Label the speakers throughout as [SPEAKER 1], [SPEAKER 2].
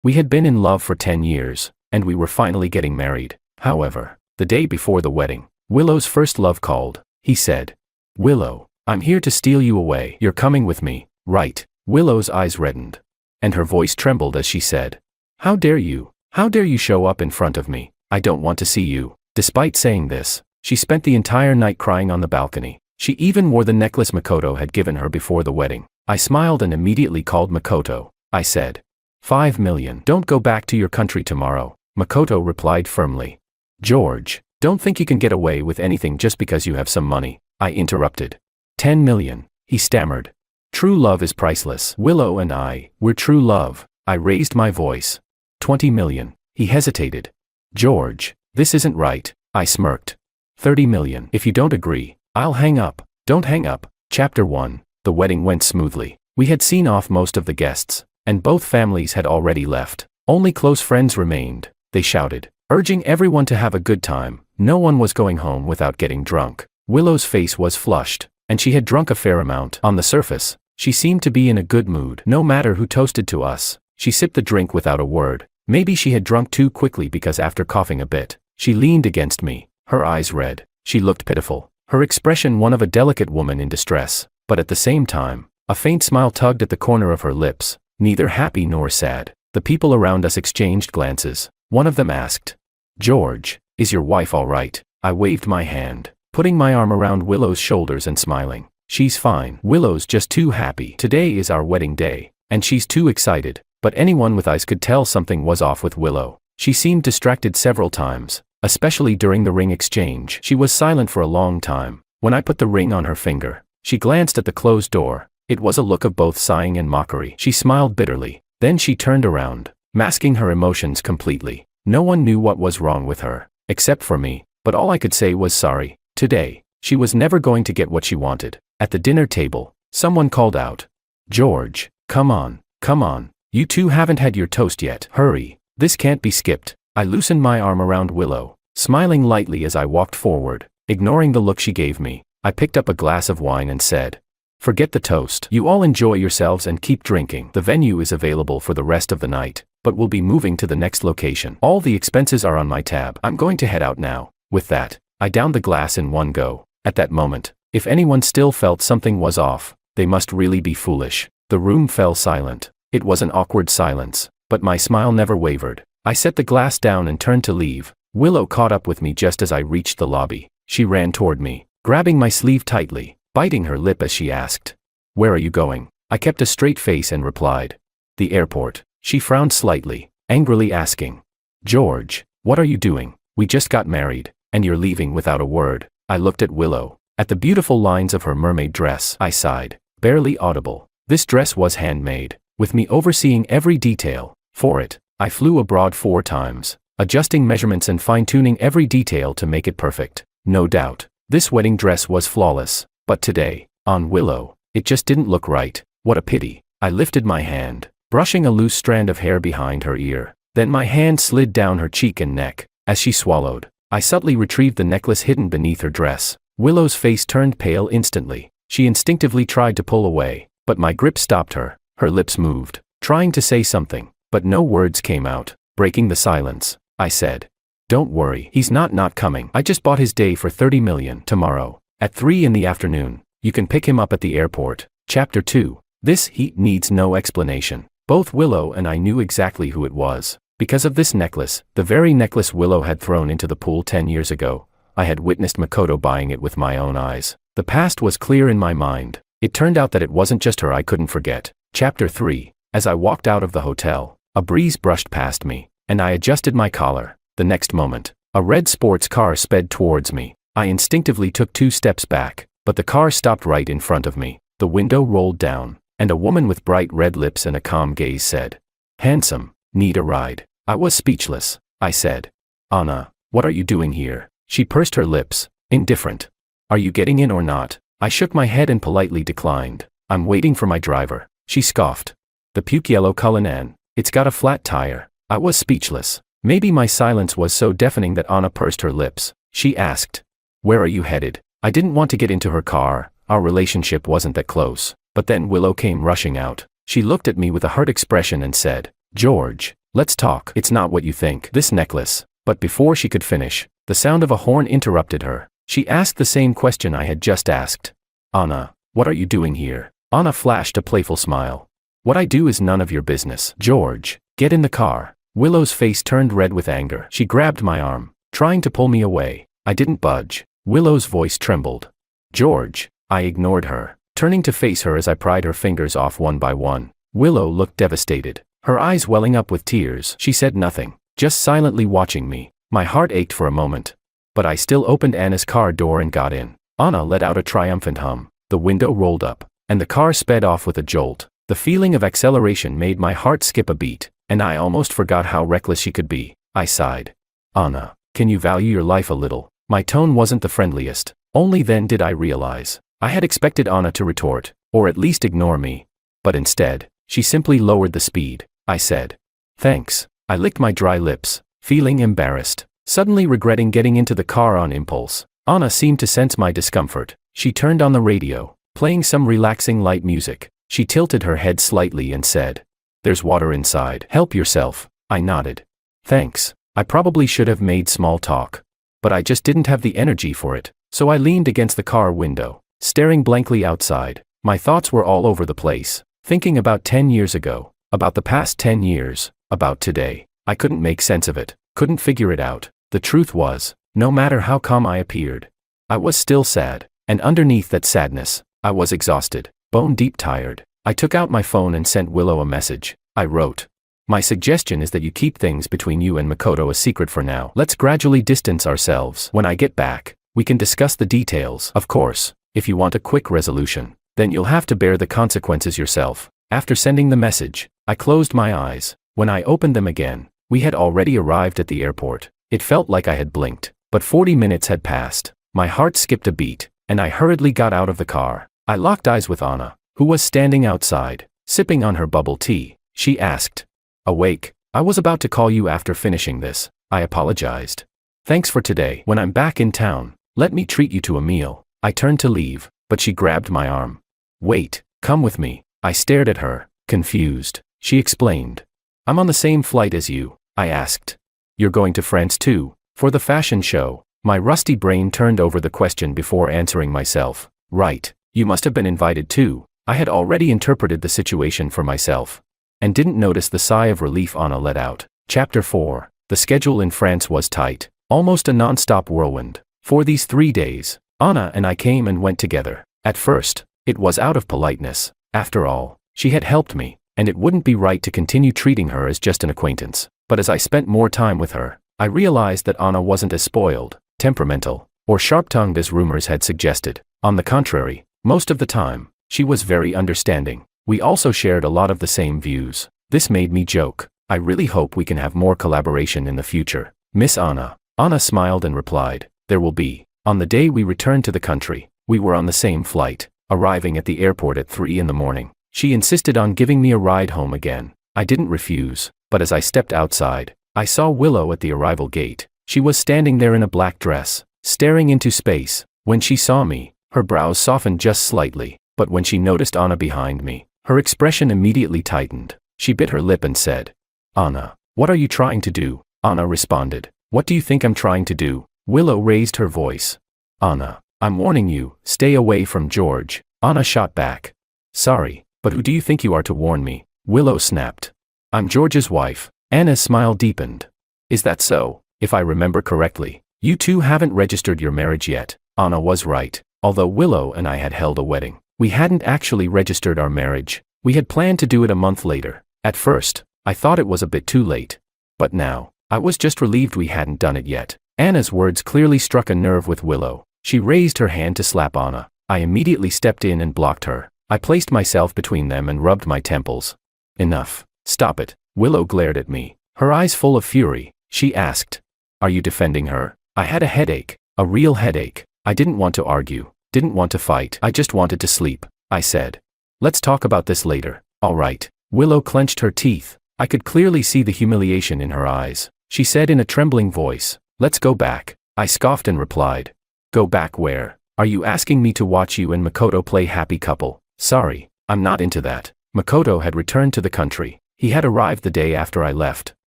[SPEAKER 1] We had been in love for 10 years, and we were finally getting married. However, the day before the wedding, Willow's first love called. He said, "Willow, I'm here to steal you away. You're coming with me, right?" Willow's eyes reddened, and her voice trembled as she said, "How dare you? How dare you show up in front of me? I don't want to see you." Despite saying this, she spent the entire night crying on the balcony. She even wore the necklace Makoto had given her before the wedding. I smiled and immediately called Makoto. I said, "5 million. Don't go back to your country tomorrow." Makoto replied firmly. "George, don't think you can get away with anything just because you have some money," I interrupted. 10 million, he stammered. "True love is priceless. Willow and we're true love." I raised my voice. 20 million, he hesitated. "George, this isn't right," I smirked. 30 million. "If you don't agree, I'll hang up." Don't hang up. Chapter 1. The wedding went smoothly. We had seen off most of the guests, and both families had already left. Only close friends remained. They shouted, urging everyone to have a good time. No one was going home without getting drunk. Willow's face was flushed, and she had drunk a fair amount. On the surface, she seemed to be in a good mood. No matter who toasted to us, she sipped the drink without a word. Maybe she had drunk too quickly because after coughing a bit, she leaned against me, her eyes red. She looked pitiful, her expression one of a delicate woman in distress, but at the same time, a faint smile tugged at the corner of her lips, neither happy nor sad. The people around us exchanged glances. One of them asked, "George, is your wife all right?" I waved my hand, putting my arm around Willow's shoulders and smiling. "She's fine. Willow's just too happy. Today is our wedding day, and she's too excited." But anyone with eyes could tell something was off with Willow. She seemed distracted several times, especially during the ring exchange. She was silent for a long time. When I put the ring on her finger, she glanced at the closed door. It was a look of both sighing and mockery. She smiled bitterly. Then she turned around, masking her emotions completely. No one knew what was wrong with her, except for me, but all I could say was sorry. Today, she was never going to get what she wanted. At the dinner table, someone called out, "George, come on, come on. You two haven't had your toast yet. Hurry, this can't be skipped." I loosened my arm around Willow, smiling lightly as I walked forward, ignoring the look she gave me. I picked up a glass of wine and said, "Forget the toast. You all enjoy yourselves and keep drinking. The venue is available for the rest of the night, but we'll be moving to the next location. All the expenses are on my tab. I'm going to head out now." With that, I downed the glass in one go. At that moment, if anyone still felt something was off, they must really be foolish. The room fell silent. It was an awkward silence, but my smile never wavered. I set the glass down and turned to leave. Willow caught up with me just as I reached the lobby. She ran toward me, grabbing my sleeve tightly, biting her lip as she asked, "Where are you going?" I kept a straight face and replied, "The airport." She frowned slightly, angrily asking, "George, what are you doing? We just got married, and you're leaving without a word." I looked at Willow. At the beautiful lines of her mermaid dress, I sighed, barely audible. This dress was handmade, with me overseeing every detail. For it, I flew abroad 4 times, adjusting measurements and fine-tuning every detail to make it perfect. No doubt, this wedding dress was flawless, but today, on Willow, it just didn't look right. What a pity. I lifted my hand, brushing a loose strand of hair behind her ear. Then my hand slid down her cheek and neck. As she swallowed, I subtly retrieved the necklace hidden beneath her dress. Willow's face turned pale instantly. She instinctively tried to pull away, but my grip stopped her. Her lips moved, trying to say something, but no words came out. Breaking the silence, I said, "Don't worry, he's not coming. I just bought his day for 30 million. Tomorrow, at 3 in the afternoon, you can pick him up at the airport." Chapter 2. This heat needs no explanation. Both Willow and I knew exactly who it was. Because of this necklace, the very necklace Willow had thrown into the pool 10 years ago, I had witnessed Makoto buying it with my own eyes. The past was clear in my mind. It turned out that it wasn't just her I couldn't forget. Chapter 3. As I walked out of the hotel, a breeze brushed past me, and I adjusted my collar. The next moment, a red sports car sped towards me. I instinctively took 2 steps back, but the car stopped right in front of me. The window rolled down, and a woman with bright red lips and a calm gaze said, "Handsome, need a ride?" I was speechless. I said, "Anna, what are you doing here?" She pursed her lips, indifferent. "Are you getting in or not?" I shook my head and politely declined. "I'm waiting for my driver." She scoffed. "The puke yellow Cullinan. It's got a flat tire." I was speechless. Maybe my silence was so deafening that Anna pursed her lips. She asked, "Where are you headed?" I didn't want to get into her car. Our relationship wasn't that close. But then Willow came rushing out. She looked at me with a hurt expression and said, "George, Let's talk. It's not what you think. This necklace. But before she could finish, the sound of a horn interrupted her. She asked the same question I had just asked. Anna, what are you doing here? Anna flashed a playful smile. What I do is none of your business. George, get in the car. Willow's face turned red with anger. She grabbed my arm, trying to pull me away. I didn't budge. Willow's voice trembled. George. I ignored her, turning to face her as I pried her fingers off one by one. Willow looked devastated, her eyes welling up with tears. She said nothing, just silently watching me. My heart ached for a moment. But I still opened Anna's car door and got in. Anna let out a triumphant hum. The window rolled up, and the car sped off with a jolt. The feeling of acceleration made my heart skip a beat, and I almost forgot how reckless she could be. I sighed. Anna, can you value your life a little? My tone wasn't the friendliest. Only then did I realize. I had expected Anna to retort, or at least ignore me. But instead, she simply lowered the speed. I said, thanks. I licked my dry lips, feeling embarrassed, suddenly regretting getting into the car on impulse. Anna seemed to sense my discomfort. She turned on the radio, playing some relaxing light music. She tilted her head slightly and said, there's water inside. Help yourself. I nodded. Thanks. I probably should have made small talk. But I just didn't have the energy for it, so I leaned against the car window, staring blankly outside. My thoughts were all over the place, thinking about 10 years ago, about the past 10 years, about today. I couldn't make sense of it, couldn't figure it out. The truth was, no matter how calm I appeared, I was still sad, and underneath that sadness, I was exhausted, bone-deep tired. I took out my phone and sent Willow a message. I wrote, my suggestion is that you keep things between you and Makoto a secret for now. Let's gradually distance ourselves. When I get back, we can discuss the details. Of course, if you want a quick resolution, then you'll have to bear the consequences yourself. After sending the message, I closed my eyes. When I opened them again, we had already arrived at the airport. It felt like I had blinked, but 40 minutes had passed. My heart skipped a beat, and I hurriedly got out of the car. I locked eyes with Anna, who was standing outside, sipping on her bubble tea. She asked, awake? I was about to call you after finishing this. I apologized. Thanks for today. When I'm back in town, let me treat you to a meal. I turned to leave, but she grabbed my arm. Wait, come with me. I stared at her, confused. She explained. I'm on the same flight as you. I asked. You're going to France too? For the fashion show? My rusty brain turned over the question before answering myself. Right, you must have been invited too. I had already interpreted the situation for myself, and didn't notice the sigh of relief Anna let out. Chapter 4. The schedule in France was tight, almost a non-stop whirlwind. For these 3 days, Anna and I came and went together. At first, it was out of politeness. After all, she had helped me, and it wouldn't be right to continue treating her as just an acquaintance. But as I spent more time with her, I realized that Anna wasn't as spoiled, temperamental, or sharp-tongued as rumors had suggested. On the contrary, most of the time, she was very understanding. We also shared a lot of the same views. This made me joke. I really hope we can have more collaboration in the future. Miss Anna. Anna smiled and replied, there will be. On the day we returned to the country, we were on the same flight, arriving at the airport at 3 in the morning. She insisted on giving me a ride home again. I didn't refuse, but as I stepped outside, I saw Willow at the arrival gate. She was standing there in a black dress, staring into space. When she saw me, her brows softened just slightly, but when she noticed Anna behind me, her expression immediately tightened. She bit her lip and said, Anna, what are you trying to do? Anna responded, what do you think I'm trying to do? Willow raised her voice. Anna, I'm warning you, stay away from George. Anna shot back. Sorry, but who do you think you are to warn me? Willow snapped. I'm George's wife. Anna's smile deepened. Is that so? If I remember correctly, you two haven't registered your marriage yet. Anna was right. Although Willow and I had held a wedding, we hadn't actually registered our marriage. We had planned to do it a month later. At first, I thought it was a bit too late. But now, I was just relieved we hadn't done it yet. Anna's words clearly struck a nerve with Willow. She raised her hand to slap Anna. I immediately stepped in and blocked her. I placed myself between them and rubbed my temples. Enough. Stop it. Willow glared at me, her eyes full of fury. She asked, are you defending her? I had a headache, a real headache. I didn't want to argue, didn't want to fight. I just wanted to sleep. I said, let's talk about this later. All right. Willow clenched her teeth. I could clearly see the humiliation in her eyes. She said in a trembling voice, let's go back. I scoffed and replied, go back where? Are you asking me to watch you and Makoto play happy couple? Sorry, I'm not into that. Makoto had returned to the country. He had arrived the day after I left.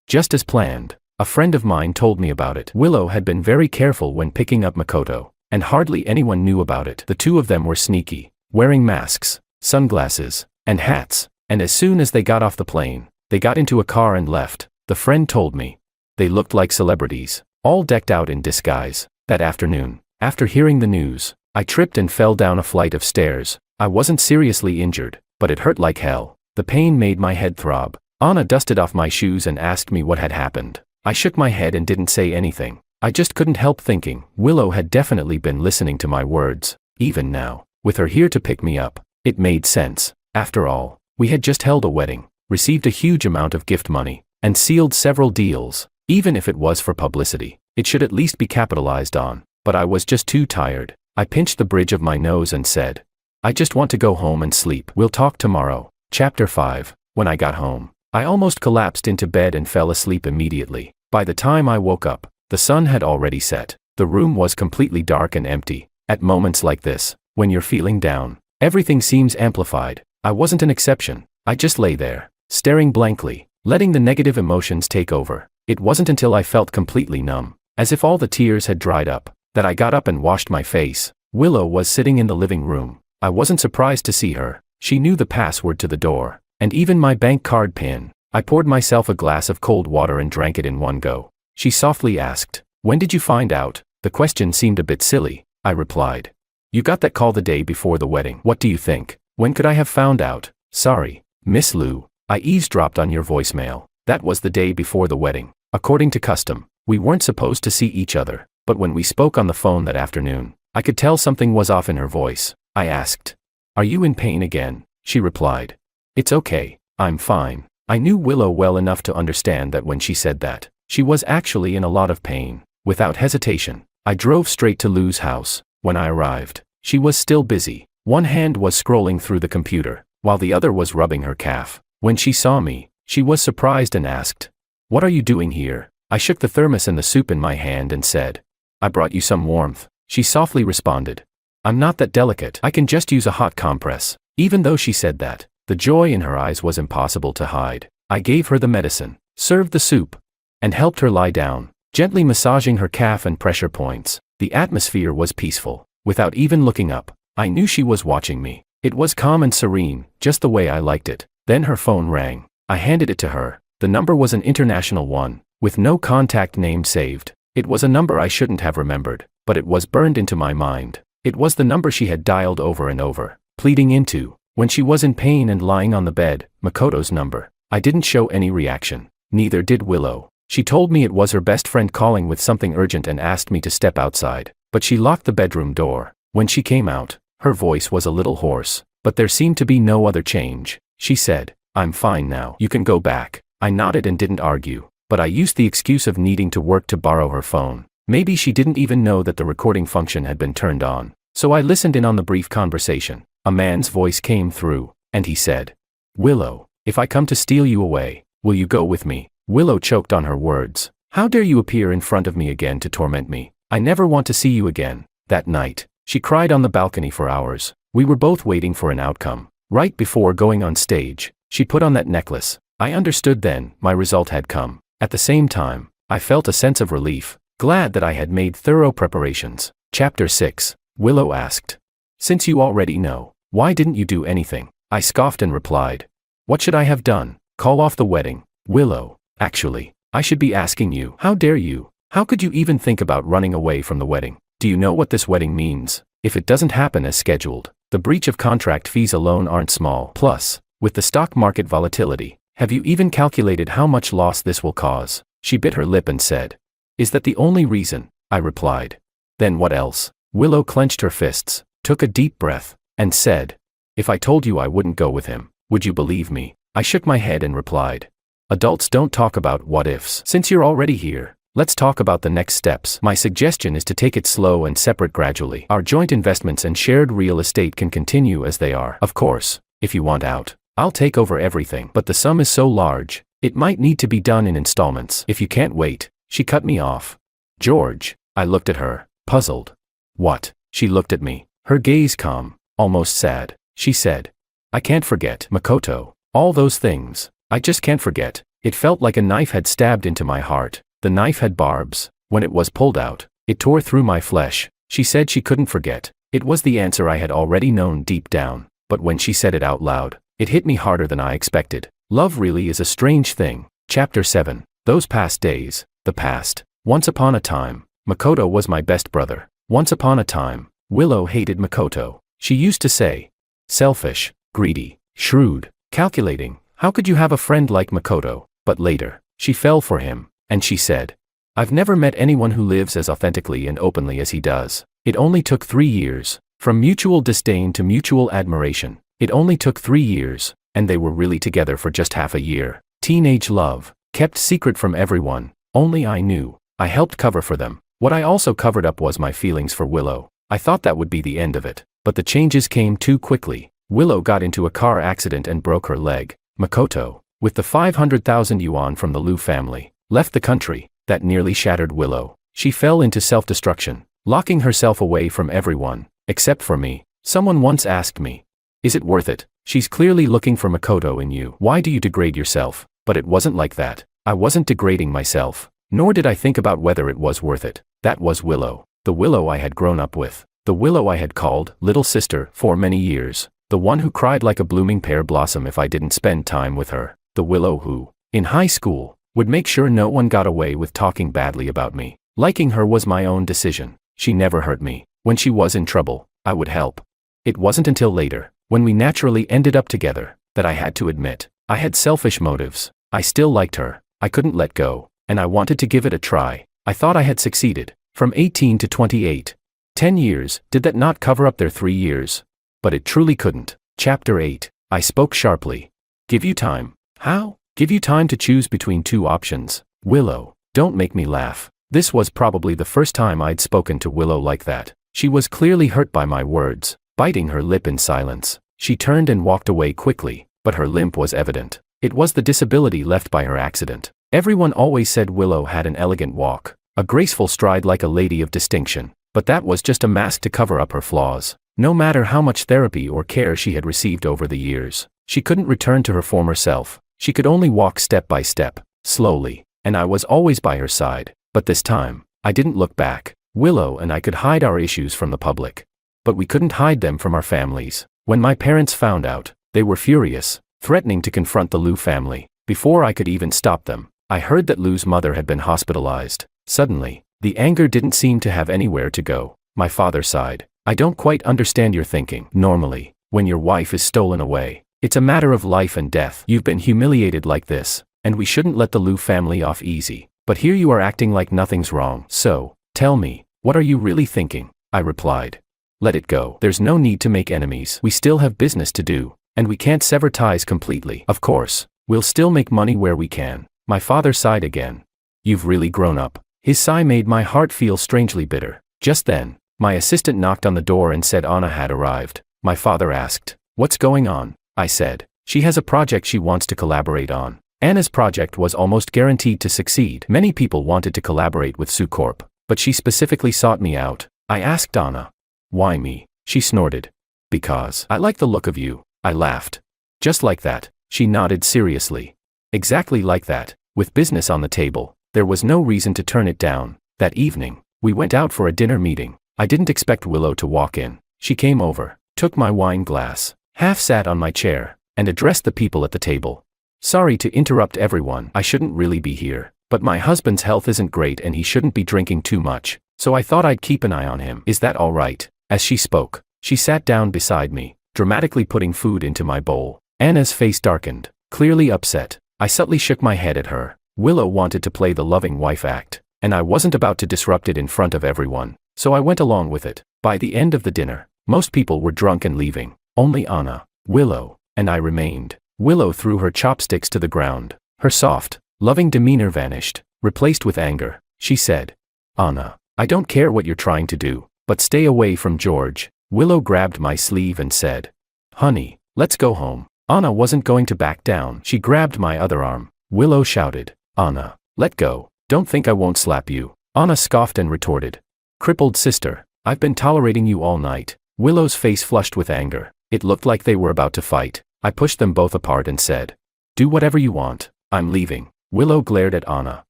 [SPEAKER 1] Just as planned. A friend of mine told me about it. Willow had been very careful when picking up Makoto, and hardly anyone knew about it. The two of them were sneaky, wearing masks, sunglasses, and hats, and as soon as they got off the plane, they got into a car and left. The friend told me. They looked like celebrities, all decked out in disguise. That afternoon, after hearing the news, I tripped and fell down a flight of stairs. I wasn't seriously injured, but it hurt like hell. The pain made my head throb. Anna dusted off my shoes and asked me what had happened. I shook my head and didn't say anything. I just couldn't help thinking, Willow had definitely been listening to my words. Even now, with her here to pick me up, it made sense. After all, we had just held a wedding, received a huge amount of gift money, and sealed several deals. Even if it was for publicity, it should at least be capitalized on. But I was just too tired. I pinched the bridge of my nose and said, I just want to go home and sleep. We'll talk tomorrow. Chapter 5. When I got home, I almost collapsed into bed and fell asleep immediately. By the time I woke up, the sun had already set. The room was completely dark and empty. At moments like this, when you're feeling down, everything seems amplified. I wasn't an exception. I just lay there, staring blankly, letting the negative emotions take over. It wasn't until I felt completely numb, as if all the tears had dried up, that I got up and washed my face. Willow was sitting in the living room. I wasn't surprised to see her. She knew the password to the door, and even my bank card PIN. I poured myself a glass of cold water and drank it in one go. She softly asked, "When did you find out?" The question seemed a bit silly. I replied, "You got that call the day before the wedding. What do you think? When could I have found out?" "Sorry, Miss Lou. I eavesdropped on your voicemail. That was the day before the wedding. According to custom, we weren't supposed to see each other, but when we spoke on the phone that afternoon, I could tell something was off in her voice." I asked, "Are you in pain again?" She replied, "It's okay, I'm fine." I knew Willow well enough to understand that when she said that, she was actually in a lot of pain. Without hesitation, I drove straight to Lou's house. When I arrived, she was still busy. One hand was scrolling through the computer, while the other was rubbing her calf. When she saw me, she was surprised and asked, "What are you doing here?" I shook the thermos and the soup in my hand and said, "I brought you some warmth." She softly responded, "I'm not that delicate. I can just use a hot compress." Even though she said that, the joy in her eyes was impossible to hide. I gave her the medicine, served the soup, and helped her lie down, gently massaging her calf and pressure points. The atmosphere was peaceful. Without even looking up, I knew she was watching me. It was calm and serene, just the way I liked it. Then her phone rang. I handed it to her. The number was an international one, with no contact name saved. It was a number I shouldn't have remembered, but it was burned into my mind. It was the number she had dialed over and over, pleading into, when she was in pain and lying on the bed, Makoto's number. I didn't show any reaction. Neither did Willow. She told me it was her best friend calling with something urgent and asked me to step outside, but she locked the bedroom door. When she came out, her voice was a little hoarse, but there seemed to be no other change. She said, "I'm fine now. You can go back." I nodded and didn't argue, but I used the excuse of needing to work to borrow her phone. Maybe she didn't even know that the recording function had been turned on. So I listened in on the brief conversation. A man's voice came through, and he said, "Willow, if I come to steal you away, will you go with me?" Willow choked on her words. "How dare you appear in front of me again to torment me? I never want to see you again." That night, she cried on the balcony for hours. We were both waiting for an outcome. Right before going on stage, she put on that necklace. I understood then, my result had come. At the same time, I felt a sense of relief, glad that I had made thorough preparations. Chapter 6. Willow asked, "Since you already know, why didn't you do anything?" I scoffed and replied, "What should I have done? Call off the wedding?" Willow, "Actually, I should be asking you, how dare you? How could you even think about running away from the wedding? Do you know what this wedding means? If it doesn't happen as scheduled, the breach of contract fees alone aren't small. Plus, with the stock market volatility, have you even calculated how much loss this will cause?" She bit her lip and said, "Is that the only reason?" I replied, "Then what else?" Willow clenched her fists, took a deep breath, and said, "If I told you I wouldn't go with him, would you believe me?" I shook my head and replied, "Adults don't talk about what-ifs. Since you're already here, let's talk about the next steps. My suggestion is to take it slow and separate gradually. Our joint investments and shared real estate can continue as they are. Of course, if you want out, I'll take over everything. But the sum is so large, it might need to be done in installments. If you can't wait." She cut me off. "George." I looked at her, puzzled. "What?" She looked at me, her gaze calm, almost sad. She said, "I can't forget Makoto. All those things, I just can't forget." It felt like a knife had stabbed into my heart. The knife had barbs. When it was pulled out, it tore through my flesh. She said she couldn't forget. It was the answer I had already known deep down, but when she said it out loud, it hit me harder than I expected. Love really is a strange thing. Chapter 7. Those past days. The past. Once upon a time, Makoto was my best brother. Once upon a time, Willow hated Makoto. She used to say, selfish, greedy, shrewd, calculating. How could you have a friend like Makoto? But later, she fell for him, and she said, I've never met anyone who lives as authentically and openly as he does. It only took 3 years. From mutual disdain to mutual admiration. It only took 3 years, and they were really together for just half a year. Teenage love, kept secret from everyone. Only I knew. I helped cover for them. What I also covered up was my feelings for Willow. I thought that would be the end of it. But the changes came too quickly. Willow got into a car accident and broke her leg. Makoto, with the 500,000 yuan from the Liu family, left the country. That nearly shattered Willow. She fell into self-destruction, locking herself away from everyone, except for me. Someone once asked me, is it worth it? She's clearly looking for Makoto in you. Why do you degrade yourself? But it wasn't like that. I wasn't degrading myself, nor did I think about whether it was worth it. That was Willow. The Willow I had grown up with. The Willow I had called little sister for many years. The one who cried like a blooming pear blossom if I didn't spend time with her. The Willow who, in high school, would make sure no one got away with talking badly about me. Liking her was my own decision. She never hurt me. When she was in trouble, I would help. It wasn't until later, when we naturally ended up together, that I had to admit, I had selfish motives. I still liked her. I couldn't let go, and I wanted to give it a try. I thought I had succeeded. From 18 to 28. 10 years, did that not cover up their 3 years? But it truly couldn't. Chapter 8. I spoke sharply. Give you time. How? Give you time to choose between 2 options. Willow, don't make me laugh. This was probably the first time I'd spoken to Willow like that. She was clearly hurt by my words, biting her lip in silence. She turned and walked away quickly, but her limp was evident. It was the disability left by her accident. Everyone always said Willow had an elegant walk, a graceful stride like a lady of distinction, but that was just a mask to cover up her flaws. No matter how much therapy or care she had received over the years, she couldn't return to her former self. She could only walk step by step, slowly, and I was always by her side. But this time, I didn't look back. Willow and I could hide our issues from the public. But we couldn't hide them from our families. When my parents found out, they were furious, threatening to confront the Liu family. Before I could even stop them, I heard that Liu's mother had been hospitalized. Suddenly, the anger didn't seem to have anywhere to go. My father sighed. I don't quite understand your thinking. Normally, when your wife is stolen away, it's a matter of life and death. You've been humiliated like this, and we shouldn't let the Liu family off easy. But here you are acting like nothing's wrong. So, tell me, what are you really thinking? I replied. Let it go. There's no need to make enemies. We still have business to do, and we can't sever ties completely. Of course, we'll still make money where we can. My father sighed again. You've really grown up. His sigh made my heart feel strangely bitter. Just then, my assistant knocked on the door and said Anna had arrived. My father asked, what's going on? I said, she has a project she wants to collaborate on. Anna's project was almost guaranteed to succeed. Many people wanted to collaborate with Sucorp, but she specifically sought me out. I asked Anna, why me? She snorted. Because I like the look of you. I laughed. Just like that. She nodded seriously. Exactly like that. With business on the table, there was no reason to turn it down. That evening, we went out for a dinner meeting. I didn't expect Willow to walk in. She came over, took my wine glass, half sat on my chair, and addressed the people at the table. Sorry to interrupt everyone. I shouldn't really be here, but my husband's health isn't great and he shouldn't be drinking too much, so I thought I'd keep an eye on him. Is that all right? As she spoke, she sat down beside me, dramatically putting food into my bowl. Anna's face darkened, clearly upset. I subtly shook my head at her. Willow wanted to play the loving wife act, and I wasn't about to disrupt it in front of everyone, so I went along with it. By the end of the dinner, most people were drunk and leaving. Only Anna, Willow, and I remained. Willow threw her chopsticks to the ground. Her soft, loving demeanor vanished, replaced with anger. She said, Anna, I don't care what you're trying to do, but stay away from George. Willow grabbed my sleeve and said, honey, let's go home. Anna wasn't going to back down. She grabbed my other arm. Willow shouted, Anna, let go. Don't think I won't slap you. Anna scoffed and retorted, crippled sister, I've been tolerating you all night. Willow's face flushed with anger. It looked like they were about to fight. I pushed them both apart and said, do whatever you want. I'm leaving. Willow glared at Anna,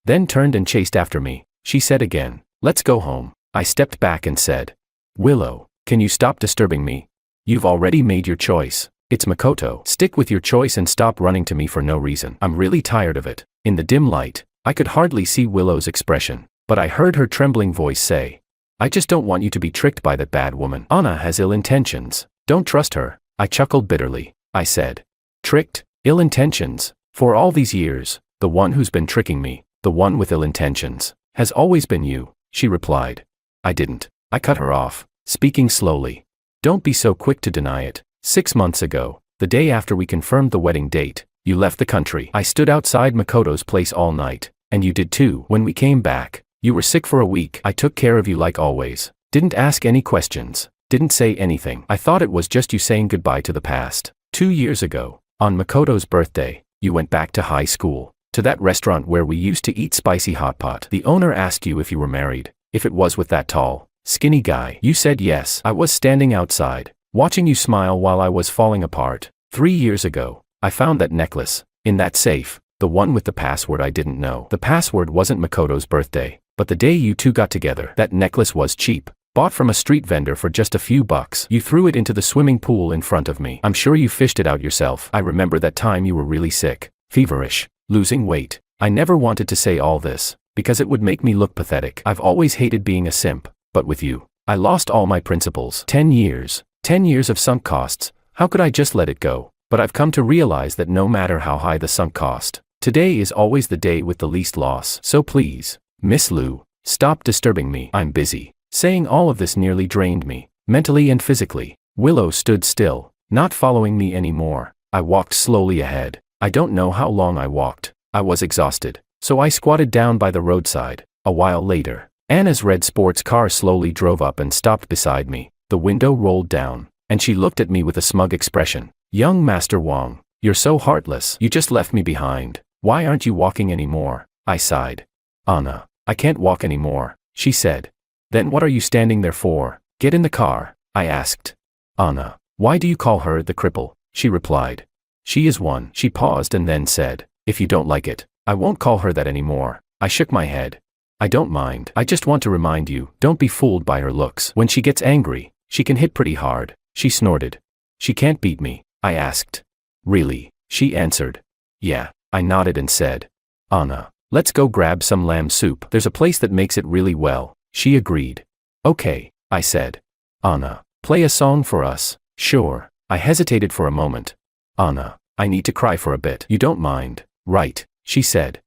[SPEAKER 1] then turned and chased after me. She said again, "Let's go home." I stepped back and said, "Willow, can you stop disturbing me? You've already made your choice. It's Makoto. Stick with your choice and stop running to me for no reason. I'm really tired of it." In the dim light, I could hardly see Willow's expression, but I heard her trembling voice say, "I just don't want you to be tricked by that bad woman. Anna has ill intentions. Don't trust her." I chuckled bitterly. I said, "Tricked? Ill intentions? For all these years, the one who's been tricking me, the one with ill intentions, has always been you," she replied. I didn't. I cut her off, speaking slowly. "Don't be so quick to deny it. 6 months ago, the day after we confirmed the wedding date, you left the country. I stood outside Makoto's place all night, and you did too. When we came back, you were sick for a week. I took care of you like always. Didn't ask any questions. Didn't say anything. I thought it was just you saying goodbye to the past. 2 years ago, on Makoto's birthday, you went back to high school, to that restaurant where we used to eat spicy hot pot. The owner asked you if you were married, if it was with that tall, skinny guy. You said yes. I was standing outside, watching you smile while I was falling apart. 3 years ago, I found that necklace, in that safe, the one with the password I didn't know. The password wasn't Makoto's birthday, but the day you two got together. That necklace was cheap, bought from a street vendor for just a few bucks. You threw it into the swimming pool in front of me. I'm sure you fished it out yourself. I remember that time you were really sick, feverish, losing weight. I never wanted to say all this, because it would make me look pathetic. I've always hated being a simp, but with you, I lost all my principles. 10 years. 10 years of sunk costs. How could I just let it go? But I've come to realize that no matter how high the sunk cost, today is always the day with the least loss. So please, Miss Lu, stop disturbing me. I'm busy. Saying all of this nearly drained me, mentally and physically. Willow stood still, not following me anymore. I walked slowly ahead. I don't know how long I walked. I was exhausted, so I squatted down by the roadside. A while later, Anna's red sports car slowly drove up and stopped beside me. The window rolled down, and she looked at me with a smug expression. "Young Master Wang, you're so heartless. You just left me behind. Why aren't you walking anymore?" I sighed. "Anna, I can't walk anymore," she said. "Then what are you standing there for? Get in the car," I asked. "Anna, why do you call her the cripple?" she replied. "She is one." She paused and then said, "If you don't like it, I won't call her that anymore." I shook my head. "I don't mind. I just want to remind you, don't be fooled by her looks. When she gets angry, she can hit pretty hard." She snorted. "She can't beat me?" I asked. "Really?" she answered. "Yeah." I nodded and said, "Anna, let's go grab some lamb soup. There's a place that makes it really well." She agreed. "Okay," I said. "Anna, play a song for us." "Sure." I hesitated for a moment. "Anna, I need to cry for a bit. You don't mind, right?" she said.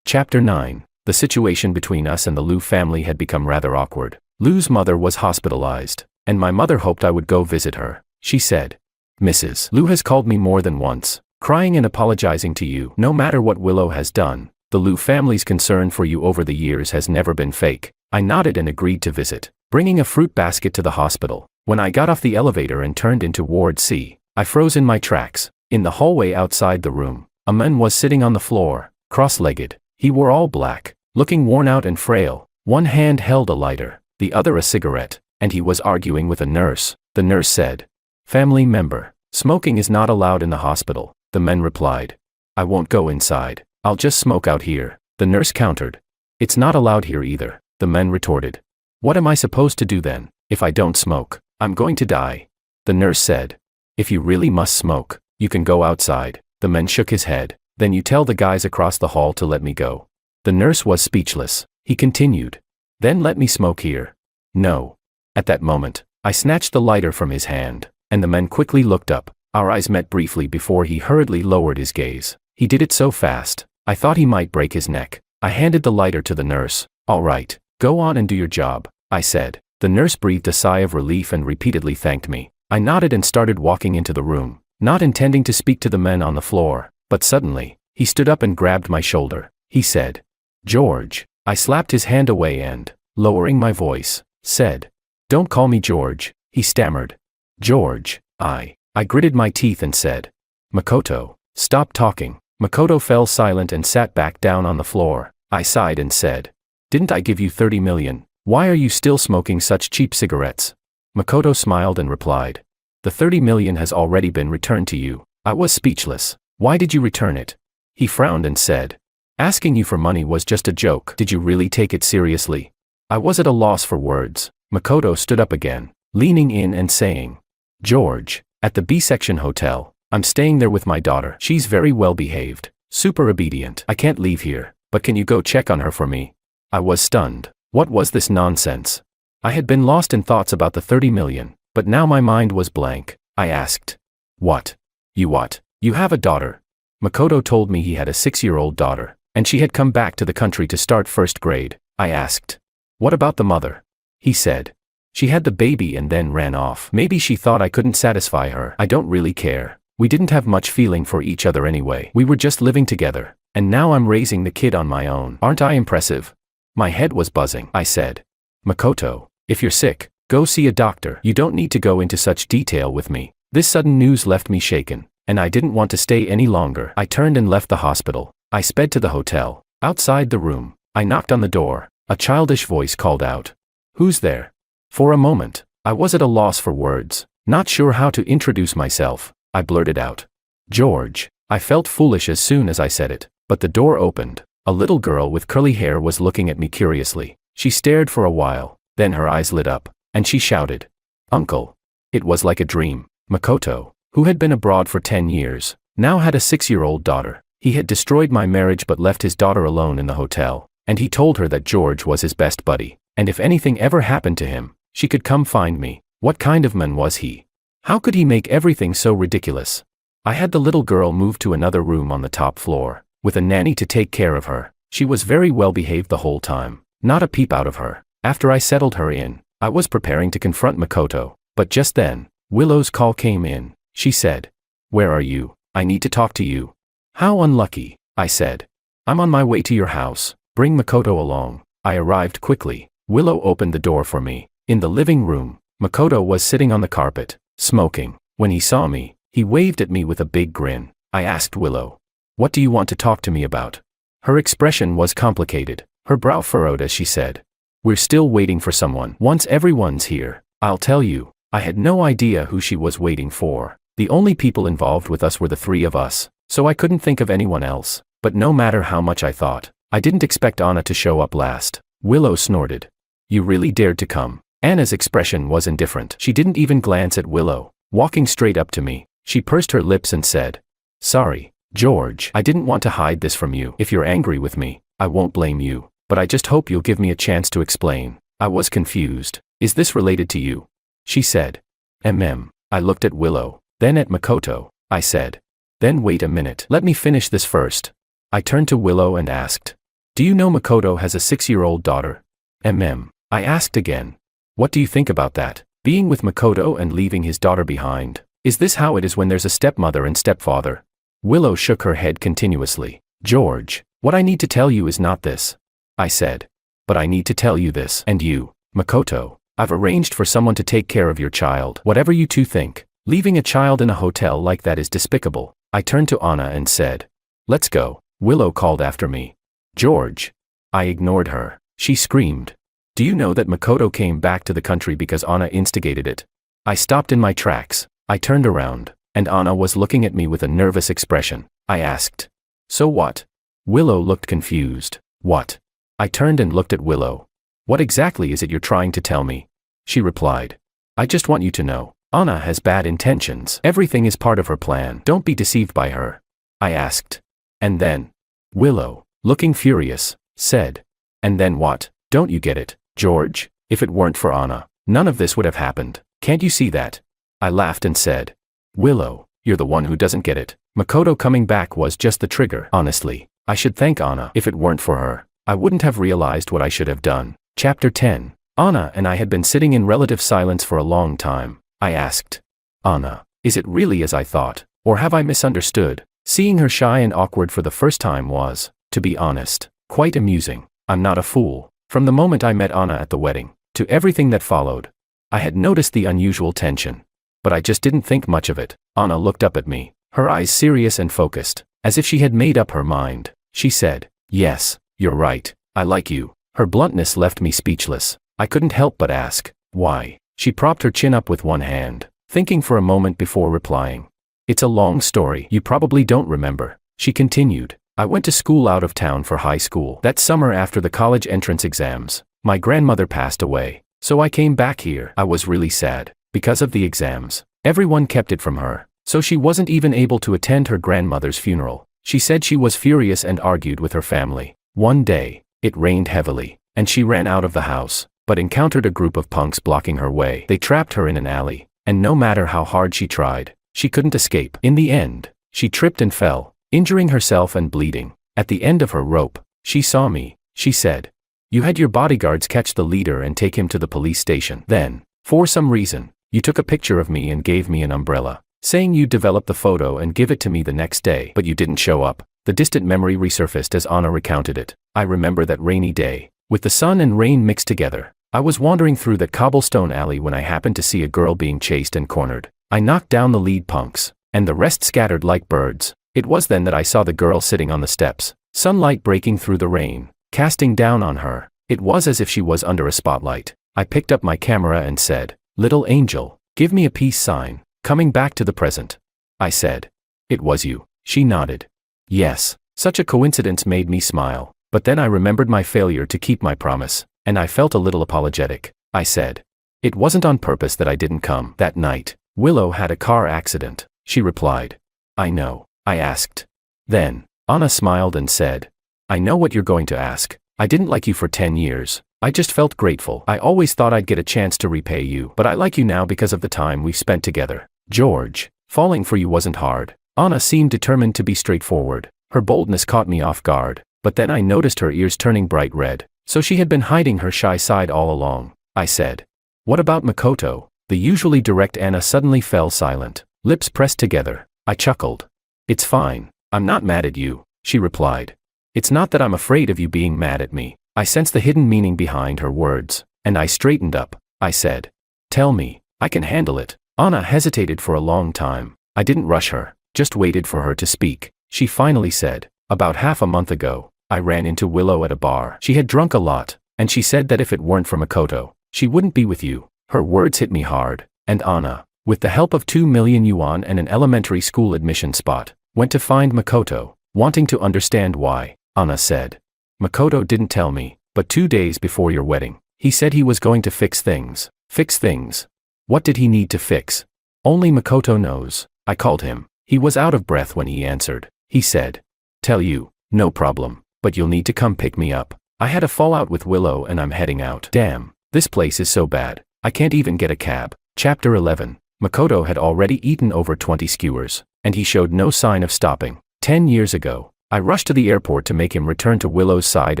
[SPEAKER 1] Chapter 9. The situation between us and the Lu family had become rather awkward. Lu's mother was hospitalized, and my mother hoped I would go visit her. She said, "Mrs. Lu has called me more than once, crying and apologizing to you. No matter what Willow has done, the Lu family's concern for you over the years has never been fake." I nodded and agreed to visit, bringing a fruit basket to the hospital. When I got off the elevator and turned into Ward C, I froze in my tracks. In the hallway outside the room, a man was sitting on the floor, cross-legged. He wore all black, looking worn out and frail. One hand held a lighter, the other a cigarette, and he was arguing with a nurse. The nurse said, "Family member, smoking is not allowed in the hospital." The man replied, "I won't go inside. I'll just smoke out here." The nurse countered, "It's not allowed here either." The man retorted, "What am I supposed to do then? If I don't smoke, I'm going to die." The nurse said, "If you really must smoke, you can go outside." The man shook his head. "Then you tell the guys across the hall to let me go." The nurse was speechless. He continued, "Then let me smoke here." "No." At that moment, I snatched the lighter from his hand, and the man quickly looked up. Our eyes met briefly before he hurriedly lowered his gaze. He did it so fast, I thought he might break his neck. I handed the lighter to the nurse. "All right, go on and do your job," I said. The nurse breathed a sigh of relief and repeatedly thanked me. I nodded and started walking into the room, not intending to speak to the man on the floor, but suddenly, he stood up and grabbed my shoulder. He said, "George." I slapped his hand away and, lowering my voice, said, "Don't call me George," he stammered. "George, I gritted my teeth and said, "Makoto, stop talking." Makoto fell silent and sat back down on the floor. I sighed and said, "Didn't I give you 30 million? Why are you still smoking such cheap cigarettes?" Makoto smiled and replied, "The 30 million has already been returned to you." I was speechless. "Why did you return it?" He frowned and said, "Asking you for money was just a joke. Did you really take it seriously?" I was at a loss for words. Makoto stood up again, leaning in and saying, "George, at the B-section hotel. I'm staying there with my daughter. She's very well behaved, super obedient. I can't leave here, but can you go check on her for me?" I was stunned. What was this nonsense? I had been lost in thoughts about the 30 million, but now my mind was blank. I asked, What? You have a daughter." Makoto told me he had a 6-year-old daughter, and she had come back to the country to start first grade. I asked, "What about the mother?" He said, "She had the baby and then ran off. Maybe she thought I couldn't satisfy her. I don't really care. We didn't have much feeling for each other anyway. We were just living together, and now I'm raising the kid on my own. Aren't I impressive?" My head was buzzing. I said, "Makoto, if you're sick, go see a doctor. You don't need to go into such detail with me." This sudden news left me shaken, and I didn't want to stay any longer. I turned and left the hospital. I sped to the hotel. Outside the room, I knocked on the door. A childish voice called out, "Who's there?" For a moment, I was at a loss for words, not sure how to introduce myself. I blurted out, "George." I felt foolish as soon as I said it, but the door opened. A little girl with curly hair was looking at me curiously. She stared for a while, then her eyes lit up, and she shouted, "Uncle." It was like a dream. Makoto, who had been abroad for 10 years, now had a 6-year-old daughter. He had destroyed my marriage but left his daughter alone in the hotel, and he told her that George was his best buddy, and if anything ever happened to him, she could come find me. What kind of man was he? How could he make everything so ridiculous? I had the little girl move to another room on the top floor, with a nanny to take care of her. She was very well behaved the whole time, not a peep out of her. After I settled her in, I was preparing to confront Makoto, but just then, Willow's call came in. She said, "Where are you? I need to talk to you." "How unlucky," I said. "I'm on my way to your house. Bring Makoto along." I arrived quickly. Willow opened the door for me. In the living room, Makoto was sitting on the carpet, smoking. When he saw me, he waved at me with a big grin. I asked Willow, "What do you want to talk to me about?" Her expression was complicated. Her brow furrowed as she said, "We're still waiting for someone. Once everyone's here, I'll tell you." I had no idea who she was waiting for. The only people involved with us were the 3 of us, so I couldn't think of anyone else. But no matter how much I thought, I didn't expect Anna to show up last. Willow snorted. "You really dared to come." Anna's expression was indifferent. She didn't even glance at Willow. Walking straight up to me, she pursed her lips and said, "Sorry, George. I didn't want to hide this from you. If you're angry with me, I won't blame you, but I just hope you'll give me a chance to explain." I was confused. "Is this related to you?" She said, I looked at Willow, then at Makoto. I said, "Then wait a minute. Let me finish this first." I turned to Willow and asked, "Do you know Makoto has a 6-year-old daughter?" I asked again, "What do you think about that? Being with Makoto and leaving his daughter behind? Is this how it is when there's a stepmother and stepfather?" Willow shook her head continuously. "George, what I need to tell you is not this," I said. "But I need to tell you this. And you, Makoto, I've arranged for someone to take care of your child. Whatever you two think, leaving a child in a hotel like that is despicable." I turned to Anna and said, "Let's go." Willow called after me, "George." I ignored her. She screamed, "Do you know that Makoto came back to the country because Anna instigated it?" I stopped in my tracks. I turned around, and Anna was looking at me with a nervous expression. I asked, "So what?" Willow looked confused. "What?" I turned and looked at Willow. "What exactly is it you're trying to tell me?" She replied, "I just want you to know, Anna has bad intentions. Everything is part of her plan. Don't be deceived by her." I asked, "And then?" Willow, looking furious, said, "And then what? Don't you get it, George? If it weren't for Anna, none of this would have happened. Can't you see that?" I laughed and said, "Willow, you're the one who doesn't get it. Makoto coming back was just the trigger. Honestly, I should thank Anna. If it weren't for her, I wouldn't have realized what I should have done." Chapter 10. Anna and I had been sitting in relative silence for a long time. I asked, "Anna, is it really as I thought, or have I misunderstood?" Seeing her shy and awkward for the first time was, to be honest, quite amusing. I'm not a fool. From the moment I met Anna at the wedding, to everything that followed, I had noticed the unusual tension. But I just didn't think much of it. Anna looked up at me, her eyes serious and focused, as if she had made up her mind. She said, "Yes, you're right. I like you." Her bluntness left me speechless. I couldn't help but ask, "Why?" She propped her chin up with one hand, thinking for a moment before replying. "It's a long story you probably don't remember," she continued. I went to school out of town for high school. That summer after the college entrance exams, my grandmother passed away. So I came back here. I was really sad. Because of the exams, everyone kept it from her. So she wasn't even able to attend her grandmother's funeral. She said she was furious and argued with her family. One day, it rained heavily, and she ran out of the house, but encountered a group of punks blocking her way. They trapped her in an alley, and no matter how hard she tried, she couldn't escape. In the end, she tripped and fell, injuring herself and bleeding. At the end of her rope, she saw me. She said, "You had your bodyguards catch the leader and take him to the police station. Then, for some reason, you took a picture of me and gave me an umbrella, saying you'd develop the photo and give it to me the next day, but you didn't show up." The distant memory resurfaced as Anna recounted it. I remember that rainy day. With the sun and rain mixed together, I was wandering through that cobblestone alley when I happened to see a girl being chased and cornered. I knocked down the lead punks, and the rest scattered like birds. It was then that I saw the girl sitting on the steps, sunlight breaking through the rain, casting down on her. It was as if she was under a spotlight. I picked up my camera and said, "Little angel, give me a peace sign, coming back to the present." I said, "It was you." She nodded. Yes, such a coincidence made me smile, but then I remembered my failure to keep my promise, and I felt a little apologetic. I said, "It wasn't on purpose that I didn't come." That night, Willow had a car accident. She replied, "I know." I asked. Then, Anna smiled and said, "I know what you're going to ask. I didn't like you for 10 years. I just felt grateful. I always thought I'd get a chance to repay you, but I like you now because of the time we've spent together. George, falling for you wasn't hard." Anna seemed determined to be straightforward. Her boldness caught me off guard, but then I noticed her ears turning bright red. So she had been hiding her shy side all along. I said, "What about Makoto?" The usually direct Anna suddenly fell silent, lips pressed together. I chuckled. "It's fine. I'm not mad at you," she replied. "It's not that I'm afraid of you being mad at me." I sensed the hidden meaning behind her words, and I straightened up. I said, "Tell me, I can handle it." Anna hesitated for a long time. I didn't rush her, just waited for her to speak. She finally said, "About half a month ago, I ran into Willow at a bar. She had drunk a lot, and she said that if it weren't for Makoto, she wouldn't be with you." Her words hit me hard, and Anna, with the help of 2 million yuan and an elementary school admission spot, went to find Makoto, wanting to understand why. Anna said, "Makoto didn't tell me, but 2 days before your wedding, he said he was going to fix things." Fix things? What did he need to fix? Only Makoto knows. I called him. He was out of breath when he answered. He said, "Tell you, no problem, but you'll need to come pick me up. I had a fallout with Willow and I'm heading out." Damn, this place is so bad. I can't even get a cab. Chapter 11. Makoto had already eaten over 20 skewers, and he showed no sign of stopping. 10 years ago, I rushed to the airport to make him return to Willow's side